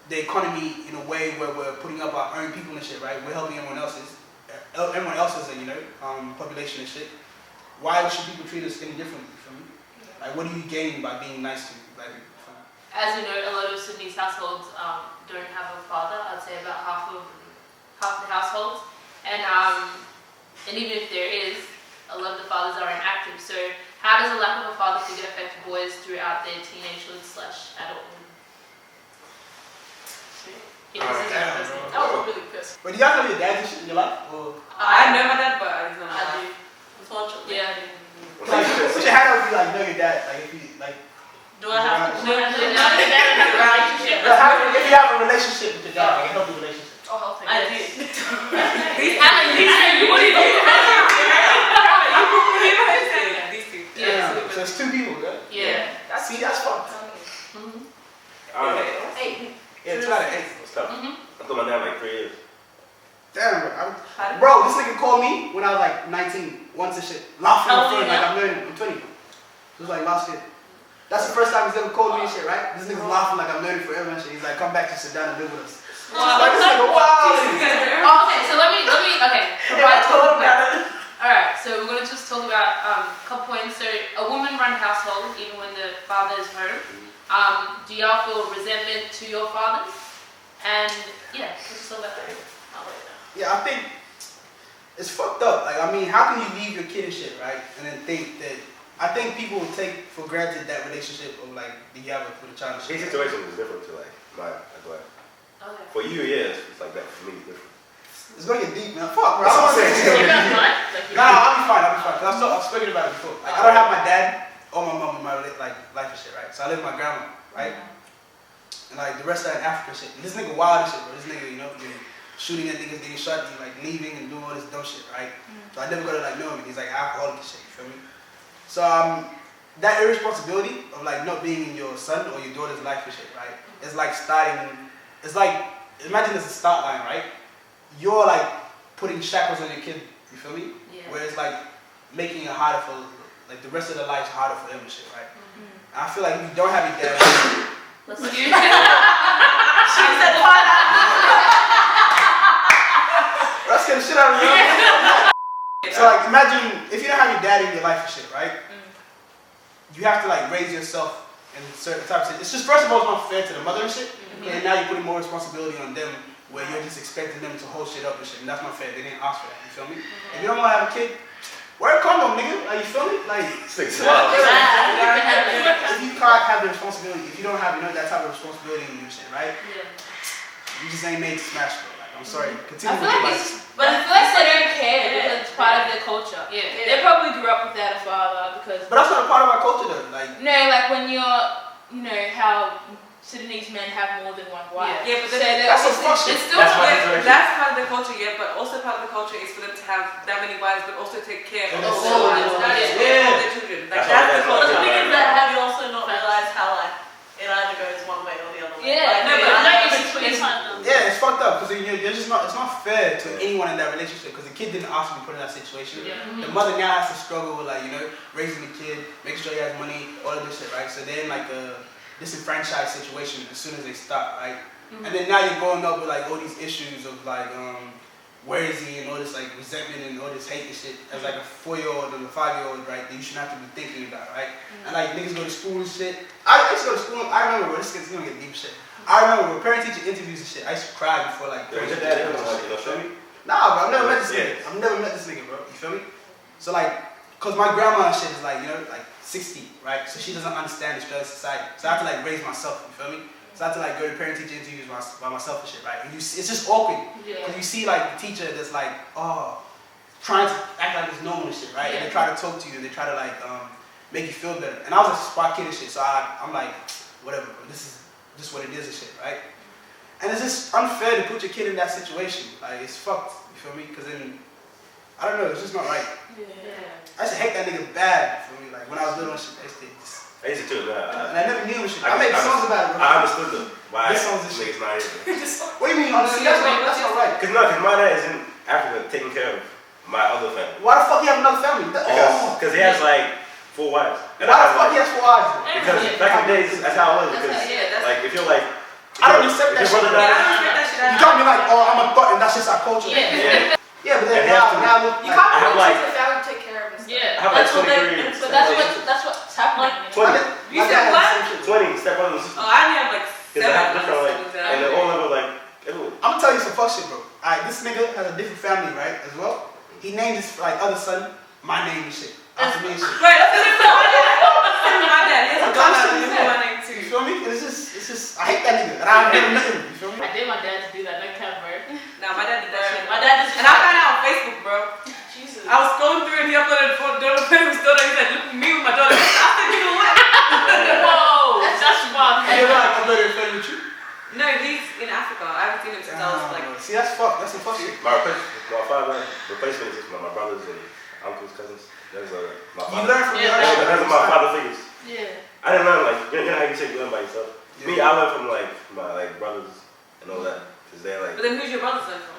the economy in a way where we're putting up our own people and shit, right? We're helping everyone else's, you know, population and shit. Why should people treat us any differently, you feel me? Like, what do you gain by being nice to black people? As you know, a lot of Sudanese households don't have a father. I'd say about half the households, and even if there is, a lot of the fathers are inactive. So, how does a lack of a father figure affect boys throughout their teenagehood/adulthood? I was really pissed. But do y'all have your dads and shit in your life? Or? I know my dad, but he's not my dad. I do. Unfortunately. Yeah, I do. Like, put your hand up if you like know your dad. Like if you like. Do I have to? No, your dad and have a relationship. If you have a relationship with your dad, like a healthy relationship. Oh, healthy. I do. These two. Yeah. So it's two people, right? Yeah. See, that's fucked. Alright. Yeah, try to. It's tough. I thought my dad like 3 years. Damn, bro, this nigga called me when I was like 19, once and shit, laughing on the phone like I'm learning. I'm 20. It was like last year. That's the first time he's ever called me and shit, right? This nigga's laughing like I'm learning forever and shit. He's like, come back to Sudan and live with us. Like, this nigga, wow. Okay, so let me, okay. Alright, so we're going to just talk about a couple points. So, a woman-run household, even when the father is home. Do y'all feel resentment to your fathers? And, yeah, let's just talk about that. Yeah, I think it's fucked up. Like, I mean, how can you leave your kid and shit, right? And then think that, I think people will take for granted that relationship of like, the you with a child and shit. His situation is different to like mine as well. Okay. For you, yes, it's like that. For me, it's different. It's gonna get deep, man. Fuck, bro. I don't want to say You guys mind? I'll be fine. Cause I've spoken about it before. Like, I don't have my dad or my mom in my life and shit, right? So I live with my grandma, right? And like the rest of that African shit. And this nigga wild and shit, bro. This nigga, you know, shooting at niggas, getting shot, and like leaving and doing all this dumb shit, right? So I never got to like know him. He's like alcoholic and shit. You feel me? So that irresponsibility of like not being in your son or your daughter's life and shit, right? It's like starting. It's like imagine it's a start line, right? You're like putting shackles on your kid. You feel me? Yeah. Where it's like making it harder for like the rest of their lives harder for them and shit, right? And I feel like if you don't have your dad. Let's do She said Let's get the shit out of me. So like imagine if you don't have your dad in your life and shit, right? You have to like raise yourself in certain types of shit. It's just first of all it's not fair to the mother and shit. And now you're putting more responsibility on them where you're just expecting them to hold shit up and shit. And that's not fair. They didn't ask for that, you feel me? If you don't want to have a kid, wear a condom, nigga. Like, you feel me? Like, if you can't have the responsibility, if you don't have, you know, that type of responsibility in you and shit, right? Yeah. You just ain't made to smash, bro. Like, I'm sorry. Continue I with feel your like life. but I feel like they don't care because it's part of their culture. Yeah. They probably grew up without a father because. But that's not a part of our culture, though. Like, No, like when you're, you know, how Sudanese men have more than one wife. Yeah, but so that's a fuck shit. it's still that's part of the culture, yeah, but also part of the culture is for them to have that many wives, but also take care of all their wives, all their children. Like that's the culture. The thing is that have you also not realized how like it either goes one way or the other way? Yeah. Like, yeah, it's fucked up because it's not fair to anyone in that relationship because the kid didn't ask to be put in that situation. Yeah. The mother now has to struggle with like, you know, raising the kid, making sure he has money, all of this shit, right? So they're in like a disenfranchised situation as soon as they stop, right? And then now you're growing up with like all these issues of like, where is he and all this like resentment and all this hate and shit as like a 4-year-old and a 5-year-old, right? That you shouldn't have to be thinking about, right? And like niggas go to school and shit. I used to go to school. I remember, bro, this is gonna get deep shit. I remember when parent-teacher interviews and shit. I used to cry before like. Was your dad in on like, you feel me? Nah, bro, I've never met this nigga. I've never met this nigga, bro. You feel me? So like, cause my grandma and shit is like, you know, like 60, right? So she doesn't understand Australian society. So I have to like raise myself, you feel me? So I have to like go to parent-teacher interviews by myself and shit, right? And it's just awkward. Cause you see like the teacher that's like, trying to act like it's normal and shit, right? And they try to talk to you and they try to like make you feel better. And I was a spot kid and shit, so I'm like, whatever, bro. This is just what it is and shit, right? And it's just unfair to put your kid in that situation. Like it's fucked, you feel me? Cause then I don't know, it's just not right. I used to hate that nigga bad, for me. Like when I was little and shit, I used to too, man. and I never knew him and shit. I made songs about it, bro. I understood them. Why This song's this this nigga's not here. What do you mean? See, that's not right. Cause my dad is in Africa taking care of my other family. Why the fuck you have another family? Because he has like 4 wives. And Why the fuck he has 4 wives? Because back in the days, that's how it was. Because like if you're like, I don't accept that shit. You can't be like, I'm a butt and that's just our culture. Yeah, but then now look, You can't I have put like, the family to take care of us. I have like 23. But that's what's happening. 20. You said what? 20 stepbrothers and sisters. Oh, I only have like 7 Because I have different like, siblings. and they're all over like, everywhere. I'm gonna tell you some fuck shit, bro. Alright, this nigga has a different family, right, as well. He named his like other son my name and shit. After me and shit. Wait, that's my dad. He has a daughter with my name too. You feel me? And it's just, I hate that nigga. And I've never met him. You feel me? I did my dad to do that, no cap, bro. Nah, my dad did that shit. My dad just And I found out on Facebook, bro. Jesus. I was going through and he uploaded a photo of his daughter. He said, look at me with my daughter. I said, nigga, what? Whoa, that's wild. Have you ever like uploaded a photo with you? No, he's in Africa. I haven't seen him since I was like. See, that's fuck. That's some fuck shit. My father replacement is my brothers and uncles, cousins. There's my You father. learn from your Those are my father figures. Yeah. I didn't learn like, you know how you say you learn by yourself? Me, I learned from like my like brothers and all that. Cause they're like. But then who's your brothers then from?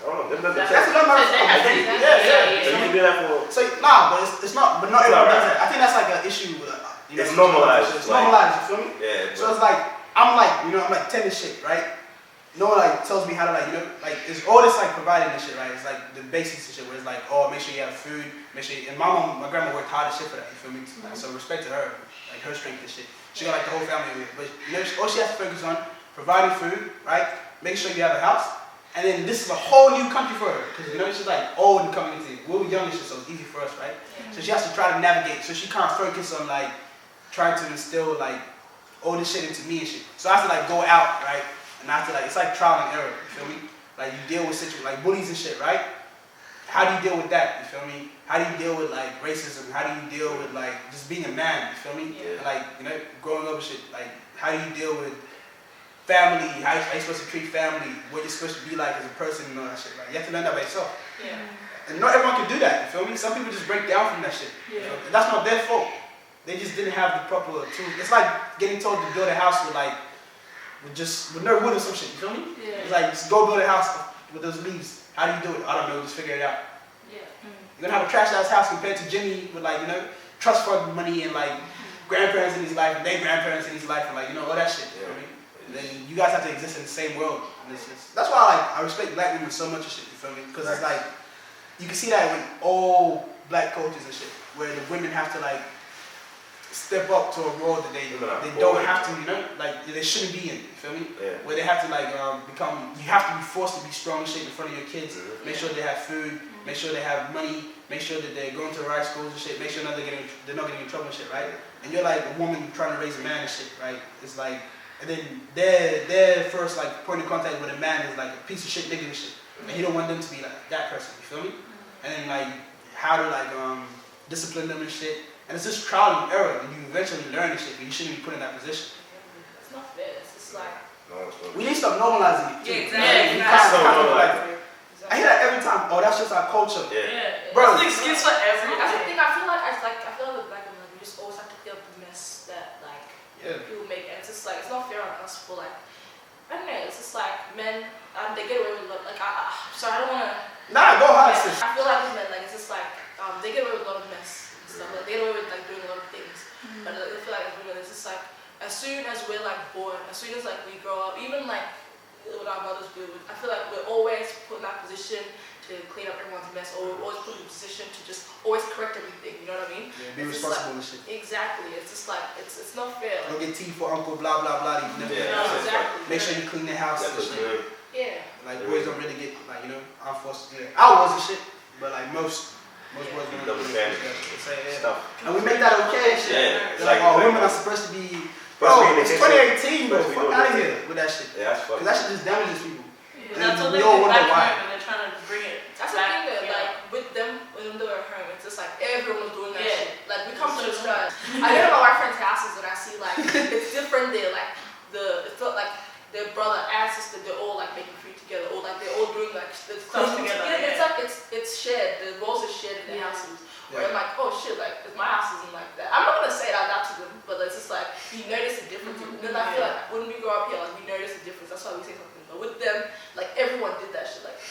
I don't know. That's what I'm Yeah. So you can do that for. So nah, but it's not. But not everyone does that. I think that's like an issue with. It's normalized. It's normalized. You feel me? Yeah. So it's like I'm like 10 and shit, right? No one like tells me how to like, you know, like it's all this like providing and shit, right? It's like the basics and shit where it's like, make sure you have food, make sure you, and my grandma worked hard as shit for that, you feel me? Like, so respect to her, like her strength and shit. She got like the whole family with it. But you know, all she has to focus on, providing food, right? Make sure you have a house. And then this is a whole new country for her. Because you know, she's like old and coming into it. We're young and shit, so it's easy for us, right? So she has to try to navigate. So she can't focus on like trying to instill like all this shit into me and shit. So I have to like go out, right? And I have to like, it's like trial and error, you feel me? like you deal with like bullies and shit, right? How do you deal with that? You feel me? How do you deal with like racism? How do you deal with like just being a man? You feel me? Yeah. Like, you know, growing up and shit. Like, how do you deal with family? How you supposed to treat family? What you're supposed to be like as a person and all that shit. Right? You have to learn that by yourself. Yeah. And not everyone can do that. You feel me? Some people just break down from that shit. Yeah. And that's not their fault. They just didn't have the proper tools. It's like getting told to build a house with like with no wood or some shit. You feel me? Yeah. It's like just go build a house with those leaves. How do you do it? I don't know. Just figure it out. Yeah. You're gonna have a trash ass house compared to Jimmy with like, you know, trust fund money and like grandparents in his life and their grandparents in his life and like, you know, all that shit. You know what I mean? And then you guys have to exist in the same world. And that's why I respect black women so much and shit. You feel me? Because it's like you can see that with all black cultures and shit, where the women have to like step up to a role that they don't have to, you know, like they shouldn't be in. You feel me? Yeah. Where they have to like become. You have to be forced to be strong and shit in front of your kids. Make sure they have food. Make sure they have money. Make sure that they're going to the right schools and shit. Make sure they're not getting in trouble and shit, right? And you're like a woman trying to raise a man and shit, right? It's like, and then their first like point of contact with a man is like a piece of shit nigga and shit, and you don't want them to be like that person. You feel me? And then like how to like discipline them and shit. And it's just trial and error, and you eventually learn this shit, but you shouldn't be put in that position. It's not fair. It's just like we need to stop normalizing it. Yeah, exactly. I hear that every time. Oh, that's just our culture. Yeah. Bro, That's the excuse for everything. That's the thing. I feel like with black women, we just always have to clear up the mess that like people make, and it's just like it's not fair on us for like I don't know. It's just like men, they get away with like so I don't wanna. Nah, go hard, sis. I feel like with men, like it's just like they get away with a lot of mess and stuff. Like they get away with like doing a lot of things, but I feel like as women, it's just like as soon as we're like born, as soon as like we grow up, even like with our mothers, I feel like we're always put in that position to clean up everyone's mess, or we're always put in a position to just always correct everything. You know what I mean? Yeah, be responsible and shit. Exactly. It's just like it's not fair. Don't get tea for uncle, blah blah blah. You never exactly. Make sure you clean the house and shit. Yeah. Like boys don't really get like, you know, unforced. Yeah. I was and shit, but like most boys don't double really standard stuff. And we make that okay and shit. Yeah. They're like, oh, women are supposed to be. Bro, it's 2018, bro. Fuck out of here with that shit. Yeah, that's fucking. Because that shit just damages people. That's what we they all do wonder back why. home, and they're trying to bring it. That's the thing though, like with them when they were at home, it's just like everyone was doing that shit. Like we come to the start. I go to my white friends' houses and I see like it's different there. Like it's not like their brother and sister, they're all like making food together, or like they're all doing like the stuff together. It's like it's shared. The roles are shared in their houses. Where I'm like, oh shit, like my house isn't like that. I'm not gonna say it out loud to them, but it's just like you notice the difference. And then I feel like when we grow up here, like we notice the difference. That's why we say something. But with them, like everyone did that shit. Like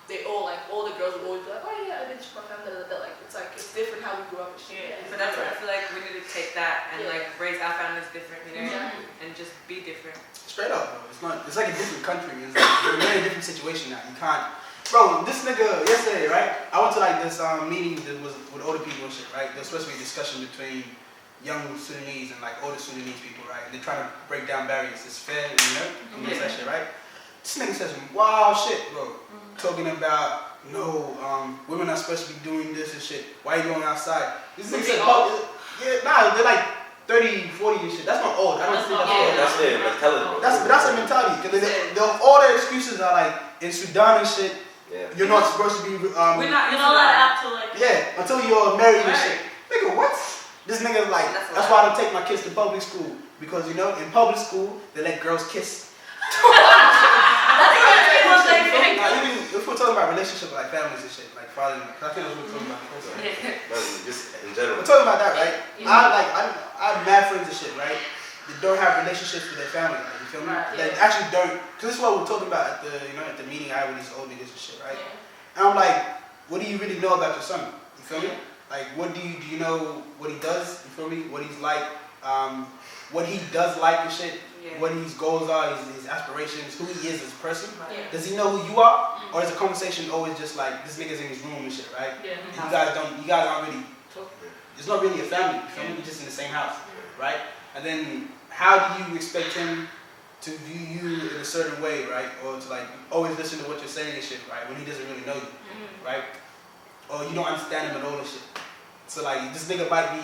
they all like all the girls would always be like, oh yeah, I did my family. Like it's like it's different how we grew up and shit. Yeah, but that's what I feel like we need to take that and like raise our families different, you know, and just be different. Straight up, bro. It's not. It's like a different country. It's like you're in a very different situation now. You can't. Bro, this nigga yesterday, right? I went to like this meeting that was with older people and shit, right? There was supposed to be a discussion between young Sudanese and like older Sudanese people, right? And they're trying to break down barriers. It's fair, you know? And that shit, right? This nigga says some wild shit, bro. Talking about no, women are supposed to be doing this and shit. Why are you going outside? This nigga said, they're like 30, 40 and shit. That's not old. I don't think that's old. That's their mentality. That's a mentality. Because all their excuses are like in Sudan and shit. You're not supposed to be. You're not allowed to like. Yeah, until you're married and shit. Nigga, what? This nigga's like, that's why I don't take my kids to public school, because you know in public school they let girls kiss. Even if we're talking about relationships like families and shit, like fathers, I think that's what we're talking about. Just in general. We're talking about that, right? I have mad friends and shit, right? They don't have relationships with their family, like, you feel me? They actually don't, because this is what we're talking about at the meeting I had with these old niggas and shit, right? And I'm like, what do you really know about your son? You feel me? Like, what do you know what he does? You feel me? What he's like, what he does like and shit, what his goals are, his aspirations, who he is as a person. Does he know who you are? Or is the conversation always just like, this nigga's in his room and shit, right? And you guys aren't really, it's not really a family, you feel me? You're just in the same house, right? And then, how do you expect him to view you in a certain way, right? Or to like always listen to what you're saying and shit, right? When he doesn't really know you, right? Or you don't understand him at all and shit. So like this nigga might be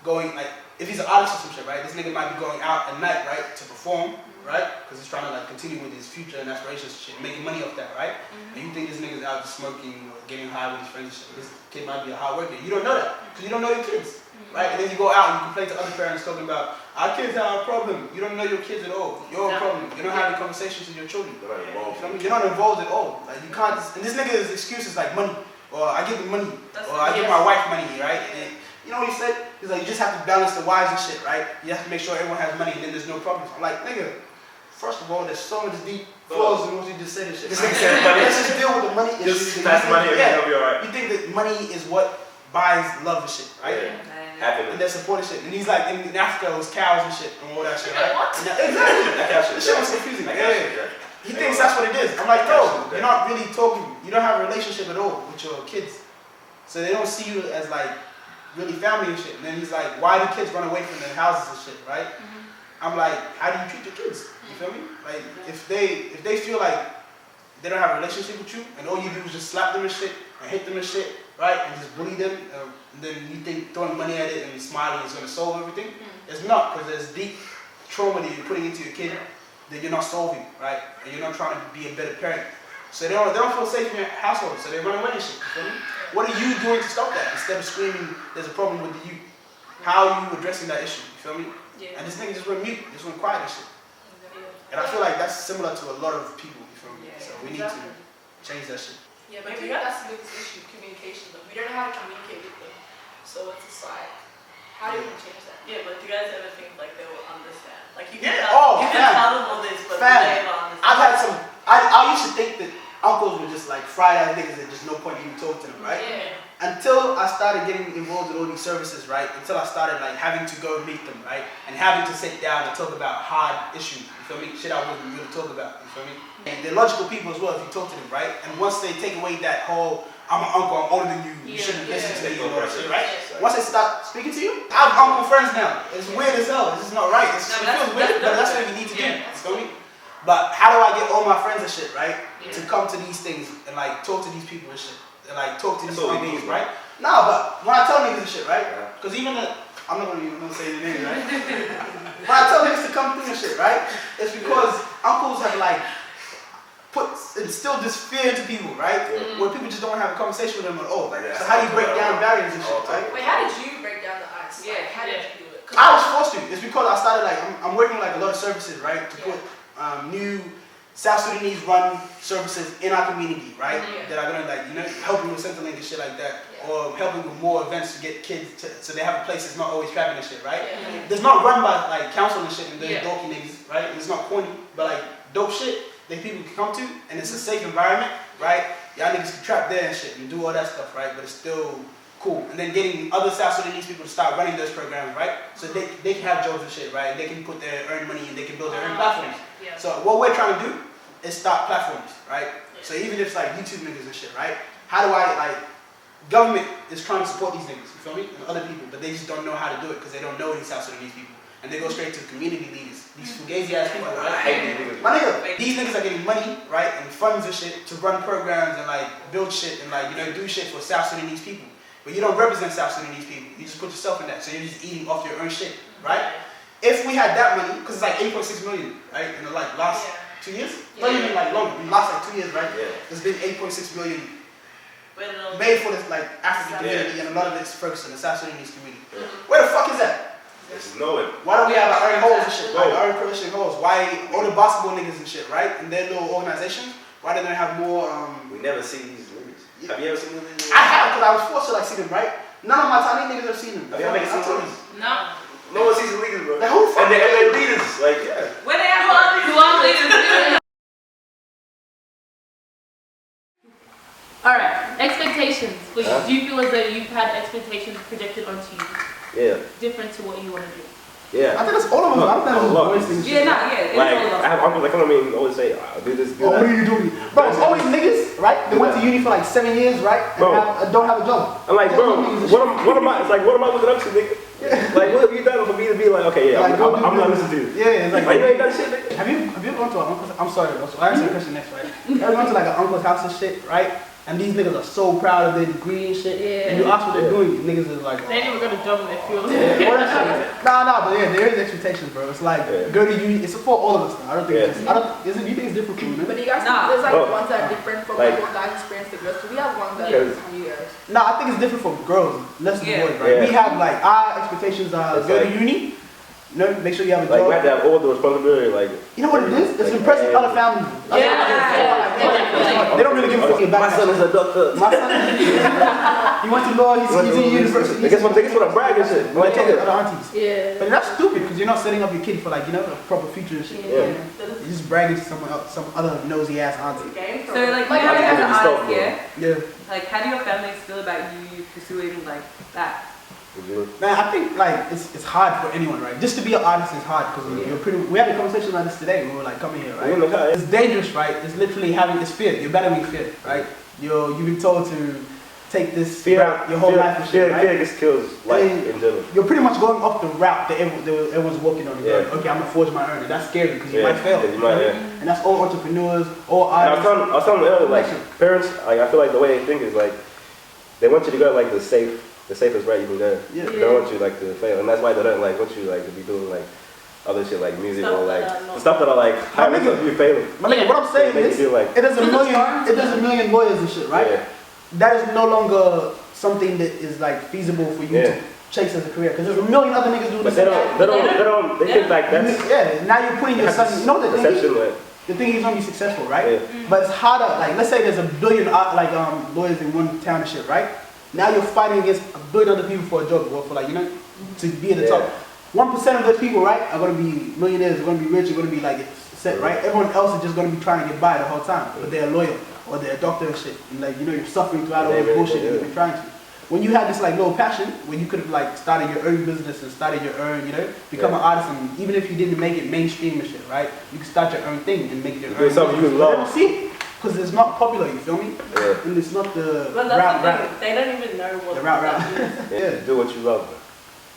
going, like, if he's an artist or some shit, right? This nigga might be going out at night, right, to perform, right? Because he's trying to like continue with his future and aspirations and shit, making money off that, right? And you think this nigga's out just smoking or getting high with his friends and shit. This kid might be a hard worker. You don't know that because you don't know your kids, right? And then you go out and you complain to other parents talking about our kids have a problem. You don't know your kids at all. You're a problem. You don't have any conversations with your children. You're not involved. You're not involved at all. Like you can't. And this nigga's excuses like money, or I give him money, or I give my wife money, right? And you know what he said? He's like, you just have to balance the wives and shit, right? You have to make sure everyone has money and then there's no problems. I'm like, nigga, first of all, there's so much deep flaws in what you just said and shit. This nigga said money. Let's just deal with the money issues. Just pass the money, everything will be alright. You think that money is what buys love and shit, right? Yeah. Happiness. And that support and shit. And he's like, in Africa, it was cows and shit and all that shit, right? What? Exactly. This shit was confusing. He thinks that's what it is. I'm like, bro, you're not really talking. You don't have a relationship at all with your kids. So they don't see you as like really family and shit. And then he's like, why do kids run away from their houses and shit, right? I'm like, how do you treat your kids? You feel me? Like, if they feel like they don't have a relationship with you, and all you do is just slap them and shit, and hit them and shit, right? And just bully them, and then you think throwing money at it and smiling is gonna solve everything? It's not, because there's deep trauma that you're putting into your kid that you're not solving, right? And you're not trying to be a better parent. So they don't feel safe in your household, so they run away and shit, you feel me? What are you doing to stop that? Instead of screaming, there's a problem with the youth. How are you addressing that issue, you feel me? Yeah. And this nigga just went mute, just went quiet and shit. And I feel like that's similar to a lot of people, you feel me? So we need to change that shit. Yeah, but I think that's the biggest issue, communication. But we don't know how to communicate with them. So it's just like, how do you change that? Yeah, but do you guys ever think like they will understand? Like you can, you can tell them all this, but they will understand. I've had some, I used to think that uncles were just like fried ass niggas that just no point even talking to them, right? Yeah. Until I started getting involved in all these services, right? Until I started like having to go meet them, right? And having to sit down and talk about hard issues, you feel me? Shit I wouldn't really talk about, you feel me? And they're logical people as well if you talk to them, right? And once they take away that whole, I'm an uncle, I'm older than you, you shouldn't listen to me, right? Once they start speaking to you, I have uncle friends now. It's weird as hell. It's just not right. It feels weird, but that's what you need to do, you feel me? But how do I get all my friends and shit, right? To come to these things and like talk to these people and shit. And like talk to these uncles, right? Nah, but when I tell niggas and shit, right? Because even I'm not gonna say the name, right? When I tell niggas to come through and shit, right? It's because uncles have like instilled this fear into people, right? Where people just don't have a conversation with them at all. So how do you break down barriers and shit, right? Wait, how did you break down the ice? Yeah, how did you do it? I was forced to. It's because I started like, I'm working like a lot of services, right? To put new South Sudanese run services in our community, right? That are gonna like, you know, helping with Centrelink and shit like that. Or helping with more events to get kids so they have a place that's not always trapping and shit, right? It's not run by like council and shit and those dorky niggas, right? It's not corny, but like dope shit that people can come to and it's a safe environment, right? Y'all niggas can trap there and shit and do all that stuff, right? But it's still cool. And then getting other South Sudanese people to start running those programs, right? So they can have jobs and shit, right? And they can put their earn money and they can build their own platforms. So what we're trying to do is start platforms, right? So even if it's like YouTube niggas and shit, right? How do I like, government is trying to support these niggas, you feel me? And other people, but they just don't know how to do it because they don't know any South Sudanese people. And they go straight to community leaders, these fugazi ass people, right? I hate these niggas. My nigga, these niggas are getting money, right? And funds and shit to run programs and like build shit and like, you know, do shit for South Sudanese people. But you don't represent South Sudanese people. You just put yourself in that. So you're just eating off your own shit, right? If we had that money, because it's like 8.6 million, right? In the like last 2 years? Not even like long, in the last like 2 years, right? There's been 8.6 million made for this like African community and a lot of it's focused on the South Sudanese community. Where the fuck is that? There's no one. Why don't we have our own holes and shit? Like our own coalition holes? Why all the basketball niggas and shit, right? In their little organizations, why don't they have more We never see these niggas. Have you ever seen these niggas? I have, because I was forced to like see them, right? None of my tiny niggas have seen them. Have you ever seen them? No. No one sees the leaders, bro. Like, who the fuck? And they're leaders, like, Where they at? Who are leaders? Alright, expectations. Do you feel as though you've had expectations projected onto you? Yeah. Different to what you want to do? Yeah. I think that's all of us. I don't think it's always things. Yeah, it's like, all of us. I have uncles that come to me and always say, I'll do this, do that. What are you doing? Bro, it's always niggas, right? They went to uni for like 7 years, right? And don't have a job. I'm like, bro, what am I? It's like, what am I looking up to, nigga? Like, what have you done for me to be like, okay, yeah, like, I'm not listening to you. Yeah, it's like, you ain't done shit, nigga. Have you gone to an uncle's? I'm sorry, bro. So I answer the question next, right? Have you gone to like an uncle's house and shit, right? And these niggas are so proud of their degree and shit. Yeah. And you ask what they're doing, niggas is like, They ain't even gonna jump in their field. Nah, but yeah, there is expectations, bro. It's like go to uni. It's for all of us now. I don't think. Is it? You think it's different for you? But you guys, there's like ones that are different from like what guys experience the girls. So we have ones that are different from you guys. No, I think it's different for girls, less than boys, right? We have like our expectations are go to uni. You know, make sure you have a job. Like we have to have all the responsibility, like. You know what it is? It's impressing other families. They don't really give a fuck about. My son is a doctor. My son, he went to law. He's in university. I guess what I'm bragging shit. Like other aunties. Yeah. But that's stupid because you're not setting up your kid for like a proper future and shit. Yeah. You're just bragging to someone else, some other nosy ass auntie. So like you have an artist, Yeah. Like how do your families feel about you pursuing like that? Man, I think like it's hard for anyone, right? Just to be an artist is hard because you're pretty. We had a conversation like this today. We were like coming here, right? It's dangerous, right? It's literally having this fear. You're battling fear, right? You've been told to take this route your whole life and shit, right? Fear just kills life in general. You're pretty much going off the route that everyone's walking on. Going, okay, I'm gonna forge my own, and that's scary because you might fail. You might, And that's all entrepreneurs, all artists. I was telling them earlier, like parents, like I feel like the way they think is like they want you to go like the safest route you can go. Yeah. They don't want you like to fail, and that's why they don't like want you like to be doing like other shit like music or like the stuff that are like high risk of you failing. What I'm saying is, it is a million lawyers and shit, right? Yeah. That is no longer something that is like feasible for you to chase as a career because there's a million other niggas doing But the they same. think like that's now you're putting your son. You know the thing is, like, the thing is gonna be successful, right? Yeah. But it's harder. Like let's say there's a billion lawyers in one town and shit, right? Now you're fighting against a billion other people for a job or for like to be at the top. 1% of those people, right, are gonna be millionaires. Are gonna be rich. Are gonna be like set, right? Everyone else is just gonna be trying to get by the whole time, but they're a lawyer or they're a doctor and shit. And like you're suffering throughout all the bullshit that you've been trying to. When you have this like little passion, when you could have like started your own business and started your own, become an artist, and even if you didn't make it mainstream and shit, right, you can start your own thing and make your own. Something you love. See, because it's not popular, you feel me? Yeah. And it's not the route. They don't even know what the route. Yeah. Do what you love.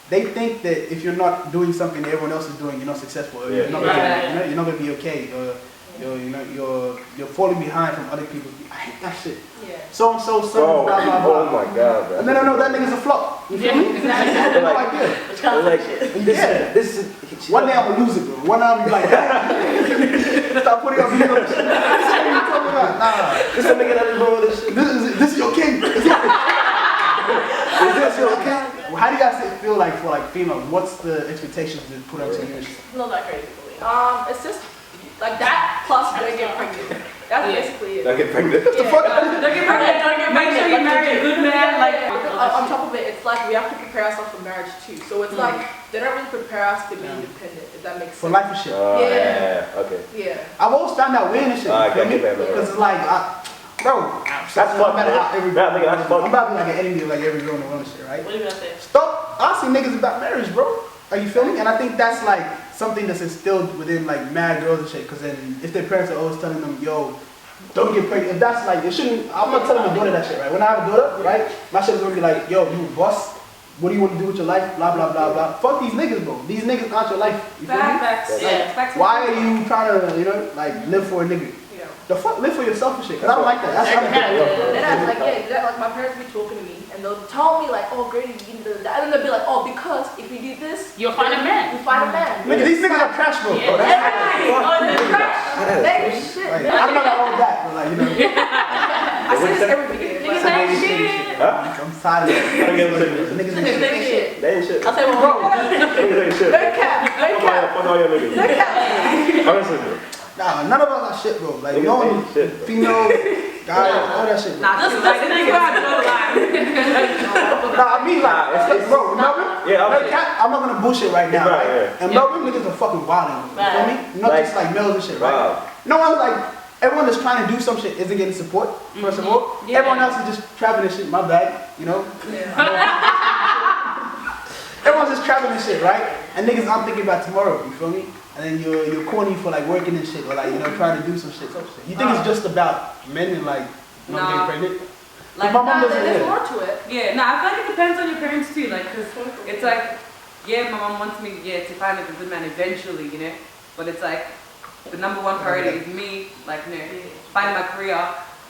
They think that if you're not doing something that everyone else is doing, you're not successful. Or you're not gonna, you're not gonna be okay. You're falling behind from other people. I hate that shit. Yeah. So and so, blah blah blah. Oh my god, bro. And then I know that nigga's a flop. You feel me? Exactly. No idea. This is one day I'm gonna lose it, bro. One day I'm gonna be like, stop putting up videos. Nah. This a nigga that is doing this shit. This is your king. Is this your king? How do you guys feel like for like females? What's the expectations that put up to you? Not that crazy for me. It's just like that plus don't get pregnant. That's basically it. Don't get pregnant. What the fuck? Don't get pregnant. Make sure you marry a good man. On top of it, it's like we have to prepare ourselves for marriage too. So it's like they don't really prepare us to be independent. If that makes sense. For life and shit. Yeah. Okay. Yeah. I've always found out weird and shit. Because it's like, bro, that's fucked. I'm about to be like an enemy of like every girl in the world and shit, right? What are you gonna say? Stop asking niggas about marriage, bro. Are you feeling me? And I think that's like something that's instilled within like mad girls and shit. Because then if their parents are always telling them, yo, don't get pregnant. If that's like, it shouldn't, I'm not telling my daughter that shit, right? When I have a daughter, right, my shit's gonna be like, yo, you a boss. What do you want to do with your life? Blah, blah, blah, blah. Fuck these niggas, bro. These niggas aren't your life. You feel me? Facts. Why are you trying to, like, live for a nigga? The fuck, live for yourself and shit. Because I don't like that. That's not like my parents be talking to me and they'll tell me like, oh, Grady, you need to do that. And then they'll be like, oh, because if you do this, you'll find a man. You find a man. Nigga, these niggas are trash, bro. Yeah. They're trash. They shit. I don't know about all that, but like, I say this every video. Niggas ain't shit. I'm tired of it. Niggas ain't shit. They ain't shit. I'll say one more. Niggas ain't shit. No cap. Fuck all your niggas. No cap. Honestly, bro. Nah, none of us are shit, bro. Like, no one, female, guys, all that shit. Nah, this nigga had to go live. Nah, I mean, like, bro, Melbourne? Yeah, I'm not gonna bullshit right now, right? Yeah. And Melbourne niggas are fucking wilding, you feel me? Not just like males and shit, right? No one's like, everyone that's trying to do some shit isn't getting support, first of all. Everyone else is just trapping this shit, my bad, Everyone's just trapping this shit, right? And niggas aren't thinking about tomorrow, you feel me? And then you're corny for like working and shit, or like, trying to do some shit. You think it's just about men and like, not getting pregnant? Like, my mom doesn't. There's more to it. Yeah, no, I feel like it depends on your parents too. Like, cause it's like, yeah, my mom wants me, to find like a good man eventually, But it's like, the number one priority is me, like, finding my career,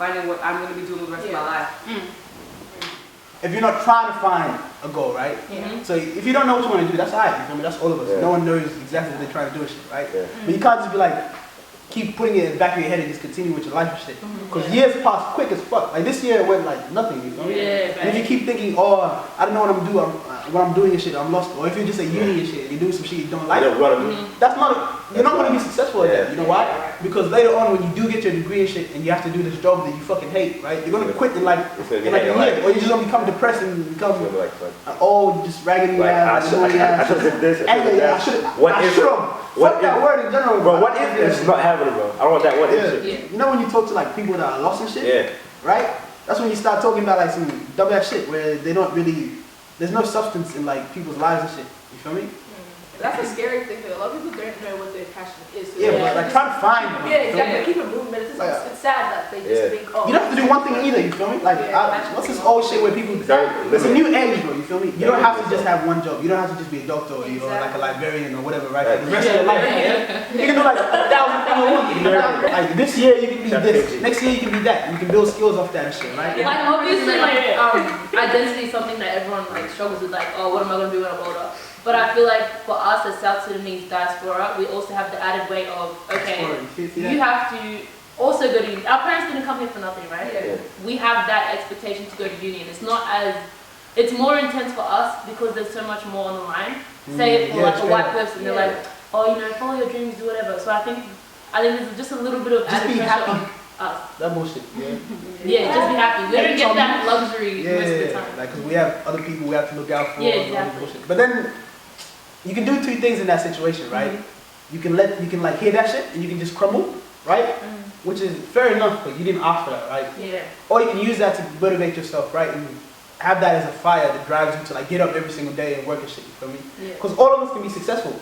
finding what I'm going to be doing the rest of my life. If you're not trying to find a goal, right? So if you don't know what you want to do, that's alright. I mean, that's all of us. No one knows exactly what they're trying to do and shit, right? But you can't just be like, keep putting it in the back of your head and just continue with your life and shit. Because years pass quick as fuck. Like this year went like nothing, you know? And if you keep thinking, oh, I don't know what I'm doing, what I'm doing and shit, I'm lost. Or if you're just at uni and shit, and you're doing some shit you don't like, that's not, you're not going to be successful at that. You know why? Because later on when you do get your degree and shit, and you have to do this job that you fucking hate, right? You're going to quit in like a year. Or you're just going to become depressed and become just raggedy ass. I should have did this. I should have. Fuck that word in general. Bro, what if it's not happening, bro? I don't want that what if shit. You know when you talk to like people that are lost and shit? Right? That's when you start talking about like some dumb ass shit where they don't really, there's no substance in like people's lives and shit. You feel me? That's a scary thing though. A lot of people don't know what their passion is. So but like trying to find them. Yeah, exactly. Keep it moving, but it's sad that they just think, oh. You don't have to do one thing either, you feel me? Like, what's this old shit where people, it's a new age, bro, you feel me? You don't have to just have one job. You don't have to just be a doctor or like a librarian or whatever, right? For the rest of your life. You can do like 1,000 things a week. You know? Like this year you can be this, next year you can be that. You can build skills off that and shit, right? Like obviously like identity is something that everyone like struggles with, like, oh, what am I gonna do when I'm older? But I feel like for us as South Sudanese diaspora, we also have the added weight of, okay, you have to also go to uni. Our parents didn't come here for nothing, right? We have that expectation to go to uni, and it's not as, it's more intense for us because there's so much more on the line. Say it for like a white person, they're like, oh, you know, follow your dreams, do whatever. So I think there's just a little bit of added pressure on us. That bullshit, just be happy. We don't get that luxury most of the time. Like, because we have other people we have to look out for. Exactly. But then, you can do two things in that situation, right? You can like hear that shit and you can just crumble, right? Which is fair enough, but you didn't ask for that, right? Or you can use that to motivate yourself, right? And have that as a fire that drives you to like get up every single day and work and shit, you feel me? Because all of us can be successful.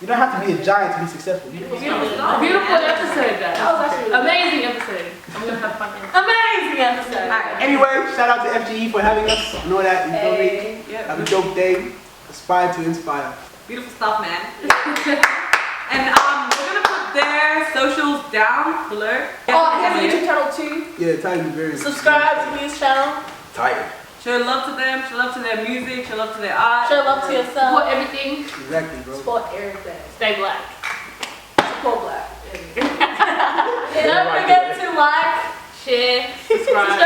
You don't have to be a giant to be successful. Beautiful episode, guys. That was actually amazing episode. I'm gonna have fun. Amazing episode. Anyway, shout out to FGE for having us. Know that, you feel me? Have a dope day. Aspire to inspire. Beautiful stuff, man. And we're gonna put their socials down below. Oh, he has a YouTube channel too. Yeah, Titan Debirioun. Subscribe to his channel. Titan. Show love to them, show love to their music, show love to their art. Show love to yourself. Support everything. Exactly, bro. Support everything. Stay black. Support black. Don't forget to like, share, subscribe.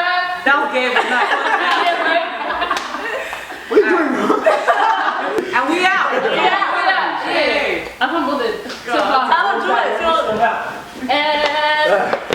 That was gay, but not. What are you doing, bro? And we out. Yeah. I'm humbled. I'll do it. And